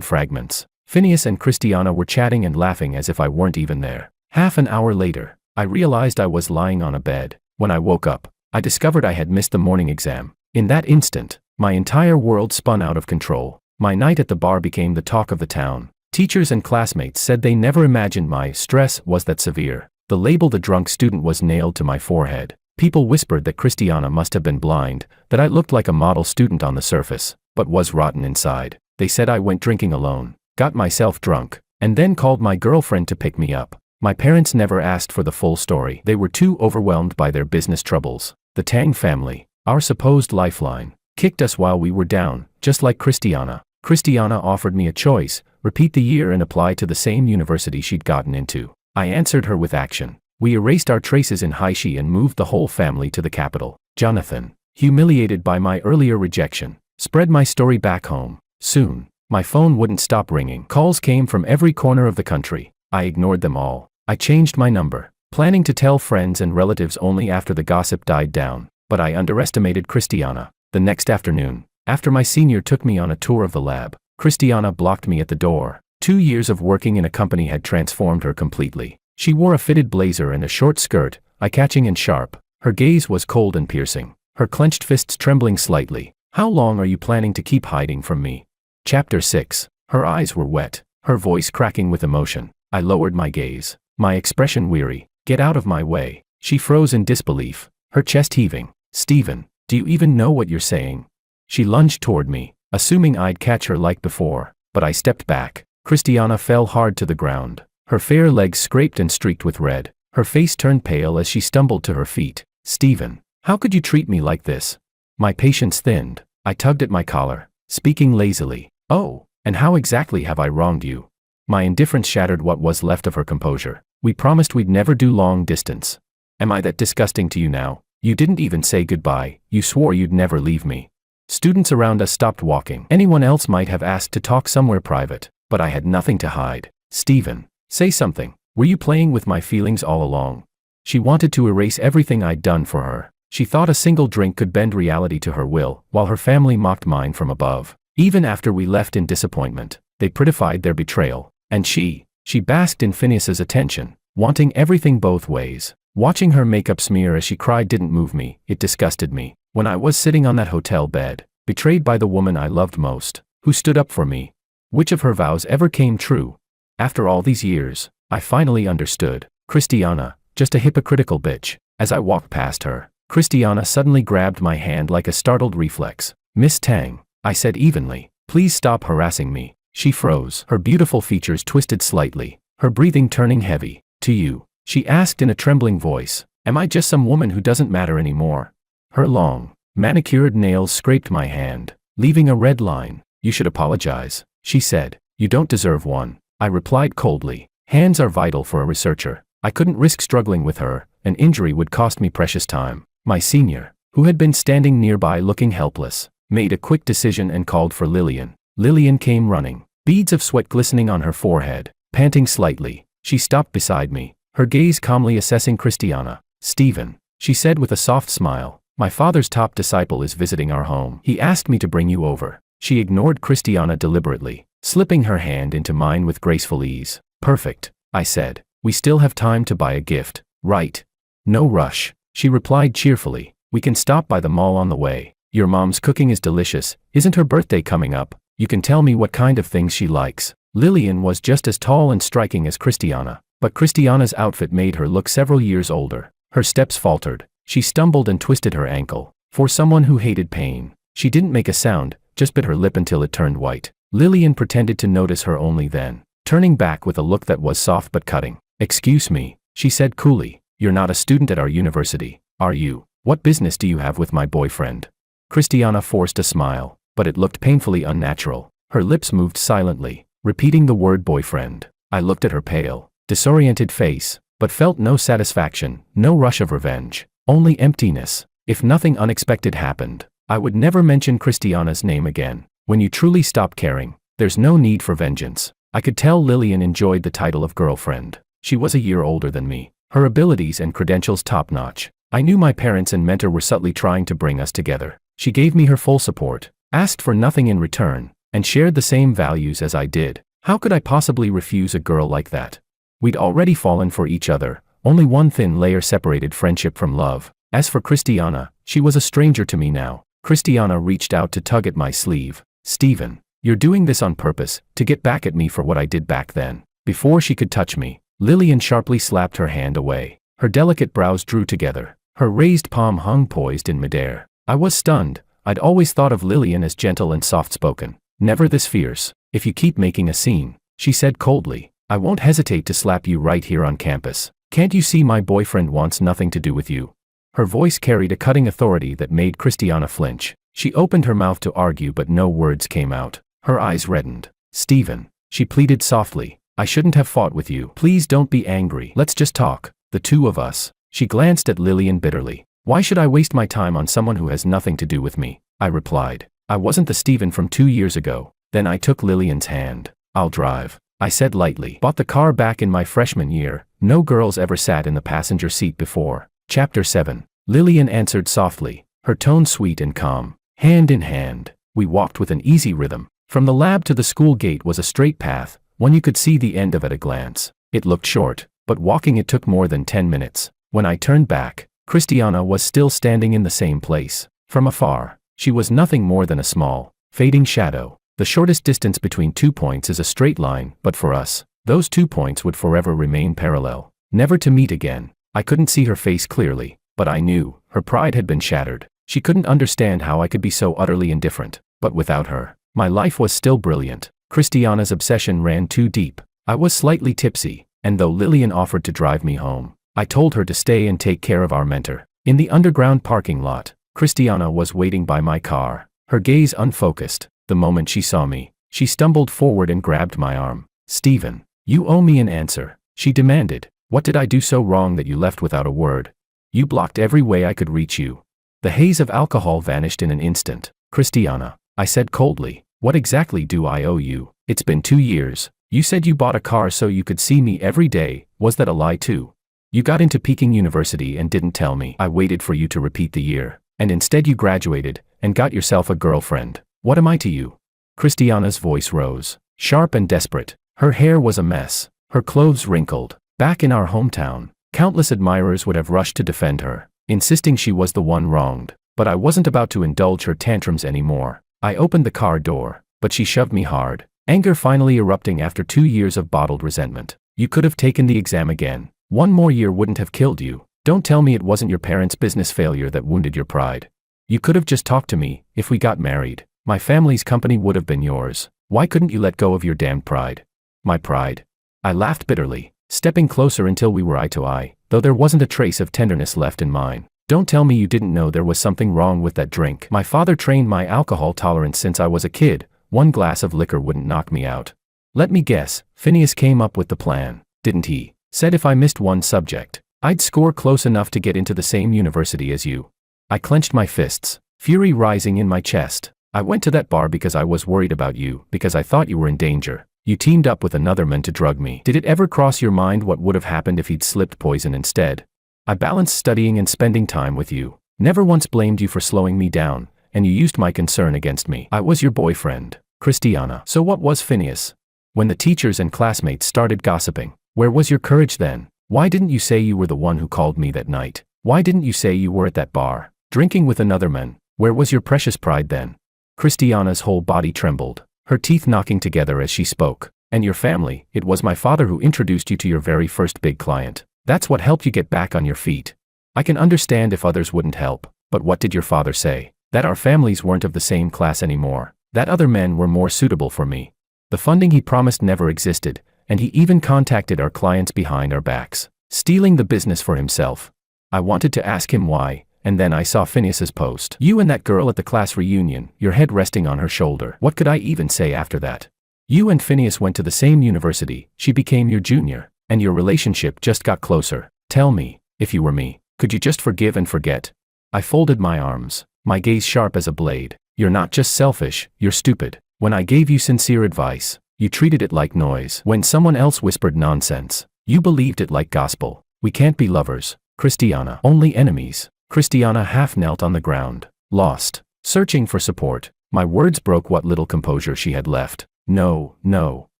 [SPEAKER 1] fragments. Phineas and Christiana were chatting and laughing as if I weren't even there. Half an hour later, I realized I was lying on a bed. When I woke up, I discovered I had missed the morning exam. In that instant, my entire world spun out of control. My night at the bar became the talk of the town. Teachers and classmates said they never imagined my stress was that severe. The label "the drunk student" was nailed to my forehead. People whispered that Christiana must have been blind, that I looked like a model student on the surface, but was rotten inside. They said I went drinking alone, got myself drunk, and then called my girlfriend to pick me up. My parents never asked for the full story. They were too overwhelmed by their business troubles. The Tang family, our supposed lifeline, kicked us while we were down, just like Christiana. Christiana offered me a choice: repeat the year and apply to the same university she'd gotten into. I answered her with action. We erased our traces in Haishi and moved the whole family to the capital. Jonathan, humiliated by my earlier rejection, spread my story back home. Soon, my phone wouldn't stop ringing. Calls came from every corner of the country. I ignored them all. I changed my number, planning to tell friends and relatives only after the gossip died down. But I underestimated Christiana. The next afternoon, after my senior took me on a tour of the lab, Christiana blocked me at the door. 2 years of working in a company had transformed her completely. She wore a fitted blazer and a short skirt, eye-catching and sharp. Her gaze was cold and piercing, her clenched fists trembling slightly. How long are you planning to keep hiding from me? Chapter 6. Her eyes were wet, her voice cracking with emotion. I lowered my gaze, my expression weary. Get out of my way. She froze in disbelief, her chest heaving. Steven, do you even know what you're saying? She lunged toward me, assuming I'd catch her like before, but I stepped back. Christiana fell hard to the ground. Her fair legs scraped and streaked with red. Her face turned pale as she stumbled to her feet. Stephen, how could you treat me like this? My patience thinned. I tugged at my collar, speaking lazily. Oh, and how exactly have I wronged you? My indifference shattered what was left of her composure. We promised we'd never do long distance. Am I that disgusting to you now? You didn't even say goodbye. You swore you'd never leave me. Students around us stopped walking. Anyone else might have asked to talk somewhere private, but I had nothing to hide. Stephen, say something. Were you playing with my feelings all along? She wanted to erase everything I'd done for her. She thought a single drink could bend reality to her will, while her family mocked mine from above. Even after we left in disappointment, they prettified their betrayal. And she basked in Phineas's attention, wanting everything both ways. Watching her makeup smear as she cried didn't move me, it disgusted me. When I was sitting on that hotel bed, betrayed by the woman I loved most, who stood up for me. Which of her vows ever came true? After all these years, I finally understood. Christiana, just a hypocritical bitch. As I walked past her, Christiana suddenly grabbed my hand like a startled reflex. Miss Tang, I said evenly, please stop harassing me. She froze, her beautiful features twisted slightly, her breathing turning heavy. To you, she asked in a trembling voice, am I just some woman who doesn't matter anymore? Her long, manicured nails scraped my hand, leaving a red line. You should apologize, she said. You don't deserve one, I replied coldly. Hands are vital for a researcher. I couldn't risk struggling with her, an injury would cost me precious time. My senior, who had been standing nearby looking helpless, made a quick decision and called for Lillian. Lillian came running, beads of sweat glistening on her forehead. Panting slightly, she stopped beside me, her gaze calmly assessing Christiana. Stephen, she said with a soft smile, my father's top disciple is visiting our home. He asked me to bring you over. She ignored Christiana deliberately, slipping her hand into mine with graceful ease. Perfect, I said. We still have time to buy a gift, right? No rush, she replied cheerfully. We can stop by the mall on the way. Your mom's cooking is delicious. Isn't her birthday coming up? You can tell me what kind of things she likes. Lillian was just as tall and striking as Christiana, but Christiana's outfit made her look several years older. Her steps faltered. She stumbled and twisted her ankle. For someone who hated pain, she didn't make a sound, just bit her lip until it turned white. Lillian pretended to notice her only then, turning back with a look that was soft but cutting. Excuse me, she said coolly. You're not a student at our university, are you? What business do you have with my boyfriend? Christiana forced a smile, but it looked painfully unnatural. Her lips moved silently, repeating the word boyfriend. I looked at her pale, disoriented face, but felt no satisfaction, no rush of revenge, only emptiness. If nothing unexpected happened, I would never mention Christiana's name again. When you truly stop caring, there's no need for vengeance. I could tell Lillian enjoyed the title of girlfriend. She was a year older than me, her abilities and credentials top-notch. I knew my parents and mentor were subtly trying to bring us together. She gave me her full support, asked for nothing in return, and shared the same values as I did. How could I possibly refuse a girl like that? We'd already fallen for each other, only one thin layer separated friendship from love. As for Christiana, she was a stranger to me now. Christiana reached out to tug at my sleeve. Stephen, you're doing this on purpose, to get back at me for what I did back then. Before she could touch me, Lillian sharply slapped her hand away. Her delicate brows drew together. Her raised palm hung poised in midair. I was stunned. I'd always thought of Lillian as gentle and soft-spoken, never this fierce. If you keep making a scene, she said coldly, I won't hesitate to slap you right here on campus. Can't you see my boyfriend wants nothing to do with you? Her voice carried a cutting authority that made Christiana flinch. She opened her mouth to argue but no words came out. Her eyes reddened. Stephen, she pleaded softly, I shouldn't have fought with you. Please don't be angry. Let's just talk, the two of us. She glanced at Lillian bitterly. Why should I waste my time on someone who has nothing to do with me? I replied. I wasn't the Stephen from 2 years ago. Then I took Lillian's hand. I'll drive, I said lightly. Bought the car back in my freshman year. No girls ever sat in the passenger seat before. Chapter 7. Lillian answered softly, her tone sweet and calm. Hand in hand, we walked with an easy rhythm. From the lab to the school gate was a straight path, one you could see the end of at a glance. It looked short, but walking it took more than 10 minutes. When I turned back, Christiana was still standing in the same place. From afar, she was nothing more than a small, fading shadow. The shortest distance between 2 points is a straight line, but for us, those 2 points would forever remain parallel, never to meet again. I couldn't see her face clearly, but I knew, her pride had been shattered. She couldn't understand how I could be so utterly indifferent, but without her, my life was still brilliant. Christiana's obsession ran too deep. I was slightly tipsy, and though Lillian offered to drive me home, I told her to stay and take care of our mentor. In the underground parking lot, Christiana was waiting by my car, her gaze unfocused. The moment she saw me, she stumbled forward and grabbed my arm. "Stephen, you owe me an answer," she demanded. "What did I do so wrong that you left without a word? You blocked every way I could reach you." The haze of alcohol vanished in an instant. "Christiana," I said coldly, "what exactly do I owe you? It's been 2 years. You said you bought a car so you could see me every day. Was that a lie too? You got into Peking University and didn't tell me. I waited for you to repeat the year, and instead you graduated and got yourself a girlfriend. What am I to you?" Christiana's voice rose, sharp and desperate. Her hair was a mess, her clothes wrinkled. Back in our hometown, countless admirers would have rushed to defend her, insisting she was the one wronged. But I wasn't about to indulge her tantrums anymore. I opened the car door, but she shoved me hard, anger finally erupting after 2 years of bottled resentment. "You could have taken the exam again. 1 more year wouldn't have killed you. Don't tell me it wasn't your parents' business failure that wounded your pride. You could have just talked to me. If we got married, my family's company would have been yours. Why couldn't you let go of your damned pride?" "My pride?" I laughed bitterly, stepping closer until we were eye to eye, though there wasn't a trace of tenderness left in mine. "Don't tell me you didn't know there was something wrong with that drink. My father trained my alcohol tolerance since I was a kid. 1 glass of liquor wouldn't knock me out." "Let me guess, Phineas came up with the plan, didn't he? Said if I missed one subject, I'd score close enough to get into the same university as you." I clenched my fists, fury rising in my chest. "I went to that bar because I was worried about you, because I thought you were in danger. You teamed up with another man to drug me. Did it ever cross your mind what would have happened if he'd slipped poison instead? I balanced studying and spending time with you. Never once blamed you for slowing me down, and you used my concern against me. I was your boyfriend, Christiana." "So what was Phineas? When the teachers and classmates started gossiping, where was your courage then? Why didn't you say you were the one who called me that night? Why didn't you say you were at that bar, drinking with another man? Where was your precious pride then?" Christiana's whole body trembled, her teeth knocking together as she spoke. "And your family, it was my father who introduced you to your very first big client. That's what helped you get back on your feet. I can understand if others wouldn't help, but what did your father say? That our families weren't of the same class anymore, that other men were more suitable for me. The funding he promised never existed, and he even contacted our clients behind our backs, stealing the business for himself." I wanted to ask him why, and then I saw Phineas's post. "You and that girl at the class reunion, your head resting on her shoulder." What could I even say after that? "You and Phineas went to the same university, she became your junior, and your relationship just got closer. Tell me, if you were me, could you just forgive and forget?" I folded my arms, my gaze sharp as a blade. "You're not just selfish, you're stupid. When I gave you sincere advice, you treated it like noise. When someone else whispered nonsense, you believed it like gospel. We can't be lovers, Christiana, only enemies." Christiana half knelt on the ground, lost, searching for support. My words broke what little composure she had left. "No, no,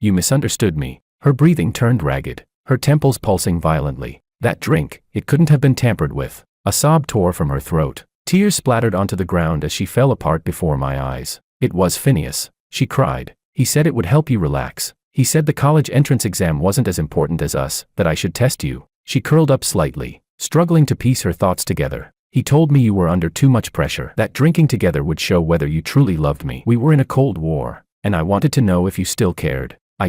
[SPEAKER 1] you misunderstood me." Her breathing turned ragged, her temples pulsing violently. "That drink, it couldn't have been tampered with." A sob tore from her throat. Tears splattered onto the ground as she fell apart before my eyes. "It was Phineas," she cried. "He said it would help you relax. He said the college entrance exam wasn't as important as us, that I should test you." She curled up slightly, struggling to piece her thoughts together. "He told me you were under too much pressure, that drinking together would show whether you truly loved me. We were in a cold war, and I wanted to know if you still cared. I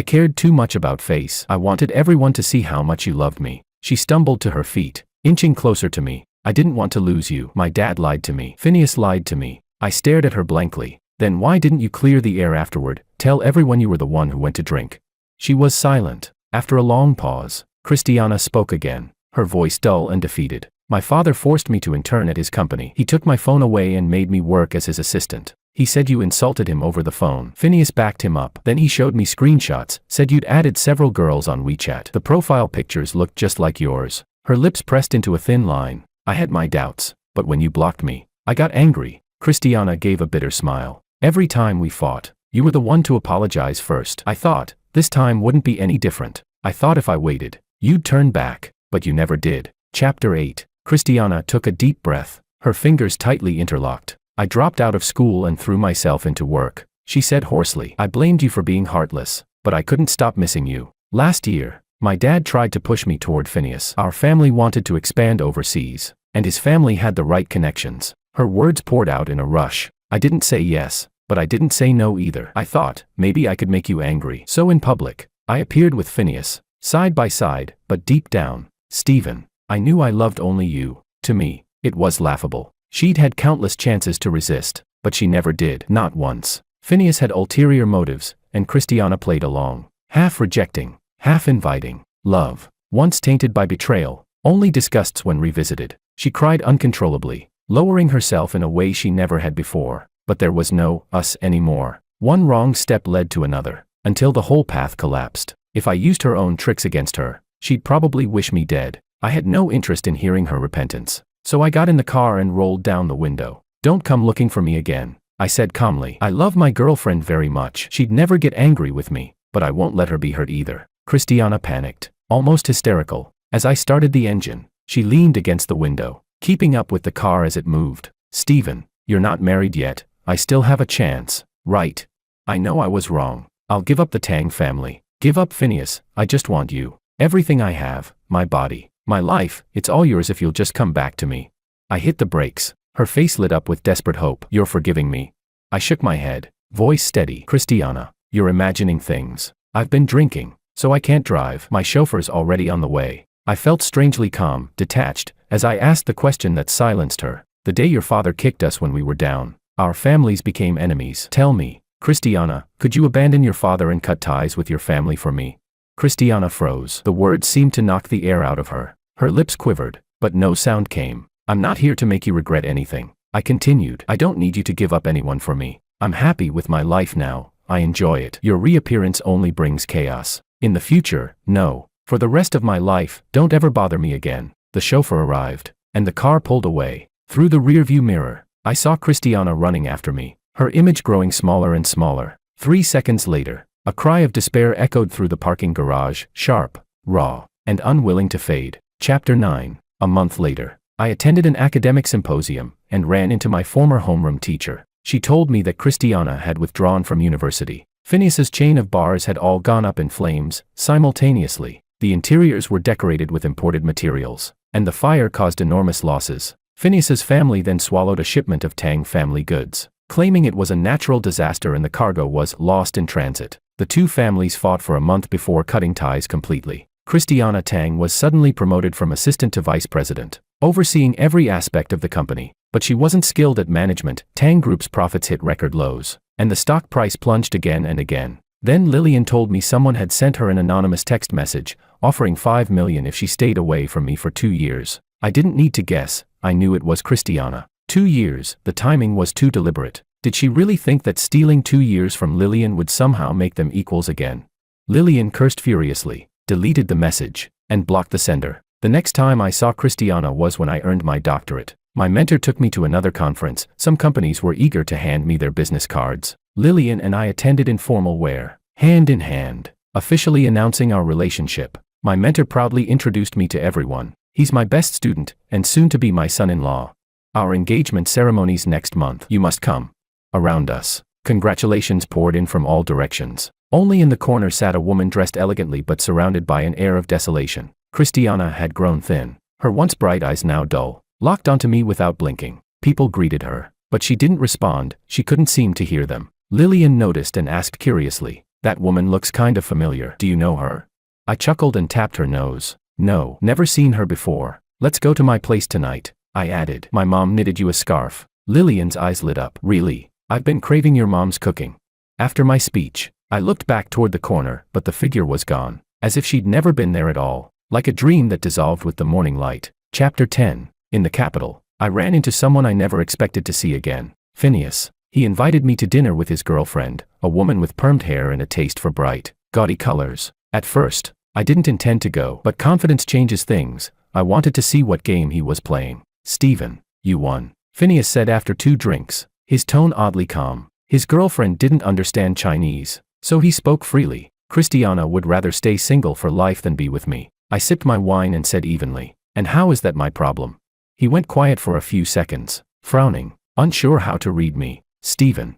[SPEAKER 1] cared too much about face. I wanted everyone to see how much you loved me." She stumbled to her feet, inching closer to me. "I didn't want to lose you. My dad lied to me. Phineas lied to me." I stared at her blankly. "Then why didn't you clear the air afterward, tell everyone you were the one who went to drink?" She was silent. After a long pause, Christiana spoke again, her voice dull and defeated. "My father forced me to intern at his company. He took my phone away and made me work as his assistant. He said you insulted him over the phone." Phineas backed him up. "Then he showed me screenshots, said you'd added several girls on WeChat. The profile pictures looked just like yours." Her lips pressed into a thin line. "I had my doubts, but when you blocked me, I got angry." Christiana gave a bitter smile. "Every time we fought, you were the one to apologize first. I thought, this time wouldn't be any different. I thought if I waited, you'd turn back, but you never did." Chapter 8. Christiana took a deep breath, her fingers tightly interlocked. "I dropped out of school and threw myself into work," she said hoarsely. "I blamed you for being heartless, but I couldn't stop missing you. Last year, my dad tried to push me toward Phineas. Our family wanted to expand overseas, and his family had the right connections." Her words poured out in a rush. "I didn't say yes, but I didn't say no either. I thought, maybe I could make you angry. So in public, I appeared with Phineas. side by side, but deep down, Stephen, I knew I loved only you. To me, it was laughable. She'd had countless chances to resist, but she never did, not once. Phineas had ulterior motives, and Christiana played along, half rejecting, half inviting. Love, once tainted by betrayal, only disgusts when revisited. She cried uncontrollably, lowering herself in a way she never had before. But there was no us anymore. One wrong step led to another, until the whole path collapsed. If I used her own tricks against her, she'd probably wish me dead. I had no interest in hearing her repentance. So I got in the car and rolled down the window. Don't come looking for me again, I said calmly. I love my girlfriend very much. She'd never get angry with me, but I won't let her be hurt either. Christiana panicked, almost hysterical. As I started the engine, she leaned against the window, keeping up with the car as it moved. Stephen, you're not married yet. I still have a chance, right? I know I was wrong. I'll give up the Tang family. Give up Phineas. I just want you. Everything I have, my body, my life, it's all yours if you'll just come back to me. I hit the brakes. Her face lit up with desperate hope. You're forgiving me? I shook my head, voice steady. Christiana, you're imagining things. I've been drinking, so I can't drive. My chauffeur's already on the way. I felt strangely calm, detached, as I asked the question that silenced her. The day your father kicked us when we were down, our families became enemies. Tell me, Christiana, could you abandon your father and cut ties with your family for me? Christiana froze. The words seemed to knock the air out of her. Her lips quivered, but no sound came. I'm not here to make you regret anything. I continued. I don't need you to give up anyone for me. I'm happy with my life now. I enjoy it. Your reappearance only brings chaos. In the future, no. For the rest of my life, don't ever bother me again. The chauffeur arrived, and the car pulled away. Through the rearview mirror, I saw Christiana running after me, her image growing smaller and smaller. 3 seconds later, a cry of despair echoed through the parking garage, sharp, raw, and unwilling to fade. Chapter 9. A month later, I attended an academic symposium and ran into my former homeroom teacher. She told me that Christiana had withdrawn from university. Phineas's chain of bars had all gone up in flames, simultaneously. The interiors were decorated with imported materials, and the fire caused enormous losses. Phineas's family then swallowed a shipment of Tang family goods, claiming it was a natural disaster and the cargo was lost in transit. The two families fought for a month before cutting ties completely. Christiana Tang was suddenly promoted from assistant to vice president, overseeing every aspect of the company. But she wasn't skilled at management. Tang Group's profits hit record lows, and the stock price plunged again and again. Then Lillian told me someone had sent her an anonymous text message, offering $5 million if she stayed away from me for 2 years. I didn't need to guess. I knew it was Christiana. 2 years, the timing was too deliberate. Did she really think that stealing 2 years from Lillian would somehow make them equals again? Lillian cursed furiously, deleted the message, and blocked the sender. The next time I saw Christiana was when I earned my doctorate. My mentor took me to another conference. Some companies were eager to hand me their business cards. Lillian and I attended in formal wear, hand in hand, officially announcing our relationship. My mentor proudly introduced me to everyone. He's my best student, and soon to be my son-in-law. Our engagement ceremony's next month. You must come. Around us, congratulations poured in from all directions. Only in the corner sat a woman dressed elegantly but surrounded by an air of desolation. Christiana had grown thin, her once bright eyes now dull, locked onto me without blinking. People greeted her, but she didn't respond. She couldn't seem to hear them. Lillian noticed and asked curiously, "That woman looks kind of familiar. Do you know her?" I chuckled and tapped her nose. "No, never seen her before. Let's go to my place tonight," I added. "My mom knitted you a scarf." Lillian's eyes lit up. "Really? I've been craving your mom's cooking." After my speech, I looked back toward the corner, but the figure was gone, as if she'd never been there at all, like a dream that dissolved with the morning light. Chapter 10. In the capital, I ran into someone I never expected to see again. Phineas. He invited me to dinner with his girlfriend, a woman with permed hair and a taste for bright, gaudy colors. At first, I didn't intend to go, but confidence changes things. I wanted to see what game he was playing. "Stephen, you won," Phineas said after 2 drinks, his tone oddly calm. His girlfriend didn't understand Chinese, so he spoke freely. Christiana would rather stay single for life than be with me. I sipped my wine and said evenly, "And how is that my problem?" He went quiet for a few seconds, frowning, unsure how to read me. "Stephen,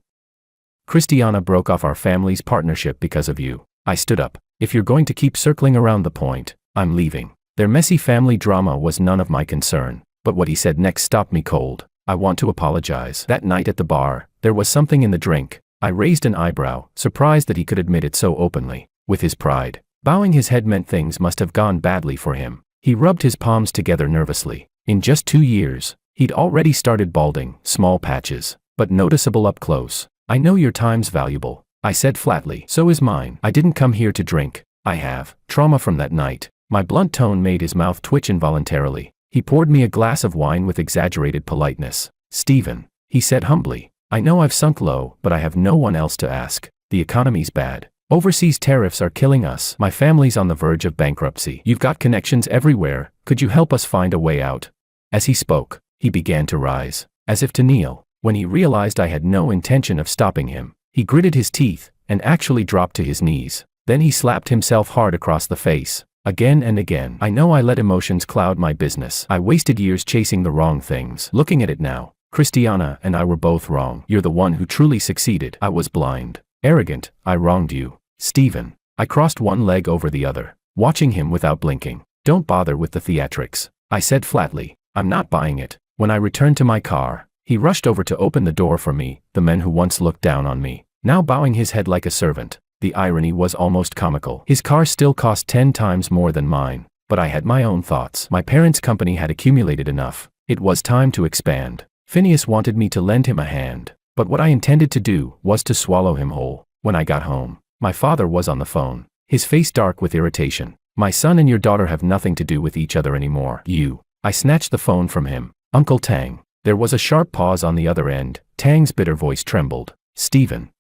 [SPEAKER 1] Christiana broke off our family's partnership because of you." I stood up. "If you're going to keep circling around the point, I'm leaving." Their messy family drama was none of my concern, but what he said next stopped me cold. "I want to apologize." That night at the bar, there was something in the drink. I raised an eyebrow, surprised that he could admit it so openly. With his pride, Bowing his head meant things must have gone badly for him. He rubbed his palms together nervously. In just 2 years, he'd already started balding, small patches, but noticeable up close. I know your time's valuable, I said flatly. So is mine. I didn't come here to drink. I have trauma from that night. My blunt tone made his mouth twitch involuntarily. He poured me a glass of wine with exaggerated politeness. Stephen, he said humbly, I know I've sunk low, but I have no one else to ask. The economy's bad. Overseas tariffs are killing us. My family's on the verge of bankruptcy. You've got connections everywhere. Could you help us find a way out? As he spoke, he began to rise, as if to kneel. When he realized I had no intention of stopping him, he gritted his teeth and actually dropped to his knees. Then he slapped himself hard across the face. Again and again. I know I let emotions cloud my business. I wasted years chasing the wrong things. Looking at it now, Christiana and I were both wrong. You're the one who truly succeeded. I was blind, arrogant. I wronged you. Stephen. I crossed one leg over the other, watching him without blinking. Don't bother with the theatrics, I said flatly. I'm not buying it. When I returned to my car, he rushed over to open the door for me, the man who once looked down on me, now bowing his head like a servant. The irony was almost comical. His car still cost 10 times more than mine, but I had my own thoughts. My parents' company had accumulated enough. It was time to expand. Phineas wanted me to lend him a hand, but what I intended to do was to swallow him whole. When I got home, my father was on the phone, his face dark with irritation. My son and your daughter have nothing to do with each other anymore. I snatched the phone from him. Uncle Tang. There was a sharp pause on the other end. Tang's bitter voice trembled. Stephen.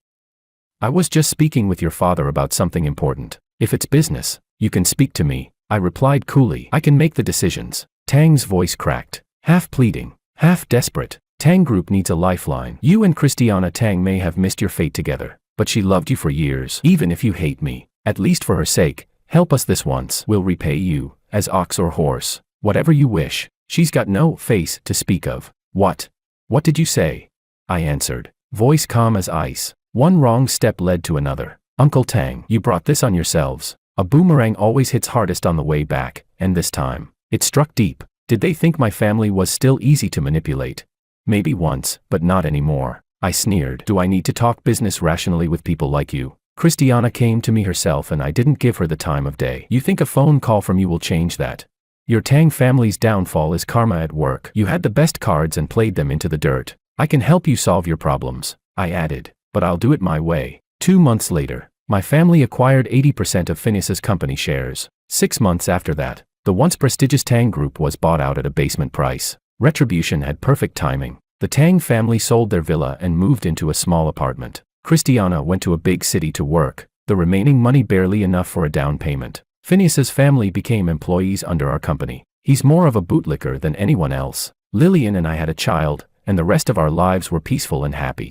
[SPEAKER 1] I was just speaking with your father about something important. If it's business, you can speak to me, I replied coolly. I can make the decisions. Tang's voice cracked, half pleading, half desperate. Tang Group needs a lifeline. You and Christiana Tang may have missed your fate together, but she loved you for years. Even if you hate me, at least for her sake, help us this once. We'll repay you, as ox or horse, whatever you wish. She's got no face to speak of. What? What did you say? I answered, voice calm as ice. One wrong step led to another. Uncle Tang, you brought this on yourselves. A boomerang always hits hardest on the way back, and this time, it struck deep. Did they think my family was still easy to manipulate? Maybe once, but not anymore. I sneered. Do I need to talk business rationally with people like you? Christiana came to me herself and I didn't give her the time of day. You think a phone call from you will change that? Your Tang family's downfall is karma at work. You had the best cards and played them into the dirt. I can help you solve your problems, I added, but I'll do it my way. 2 months later, my family acquired 80% of Phineas's company shares. 6 months after that, the once prestigious Tang Group was bought out at a basement price. Retribution had perfect timing. The Tang family sold their villa and moved into a small apartment. Christiana went to a big city to work, the remaining money barely enough for a down payment. Phineas's family became employees under our company. He's more of a bootlicker than anyone else. Lillian and I had a child, and the rest of our lives were peaceful and happy.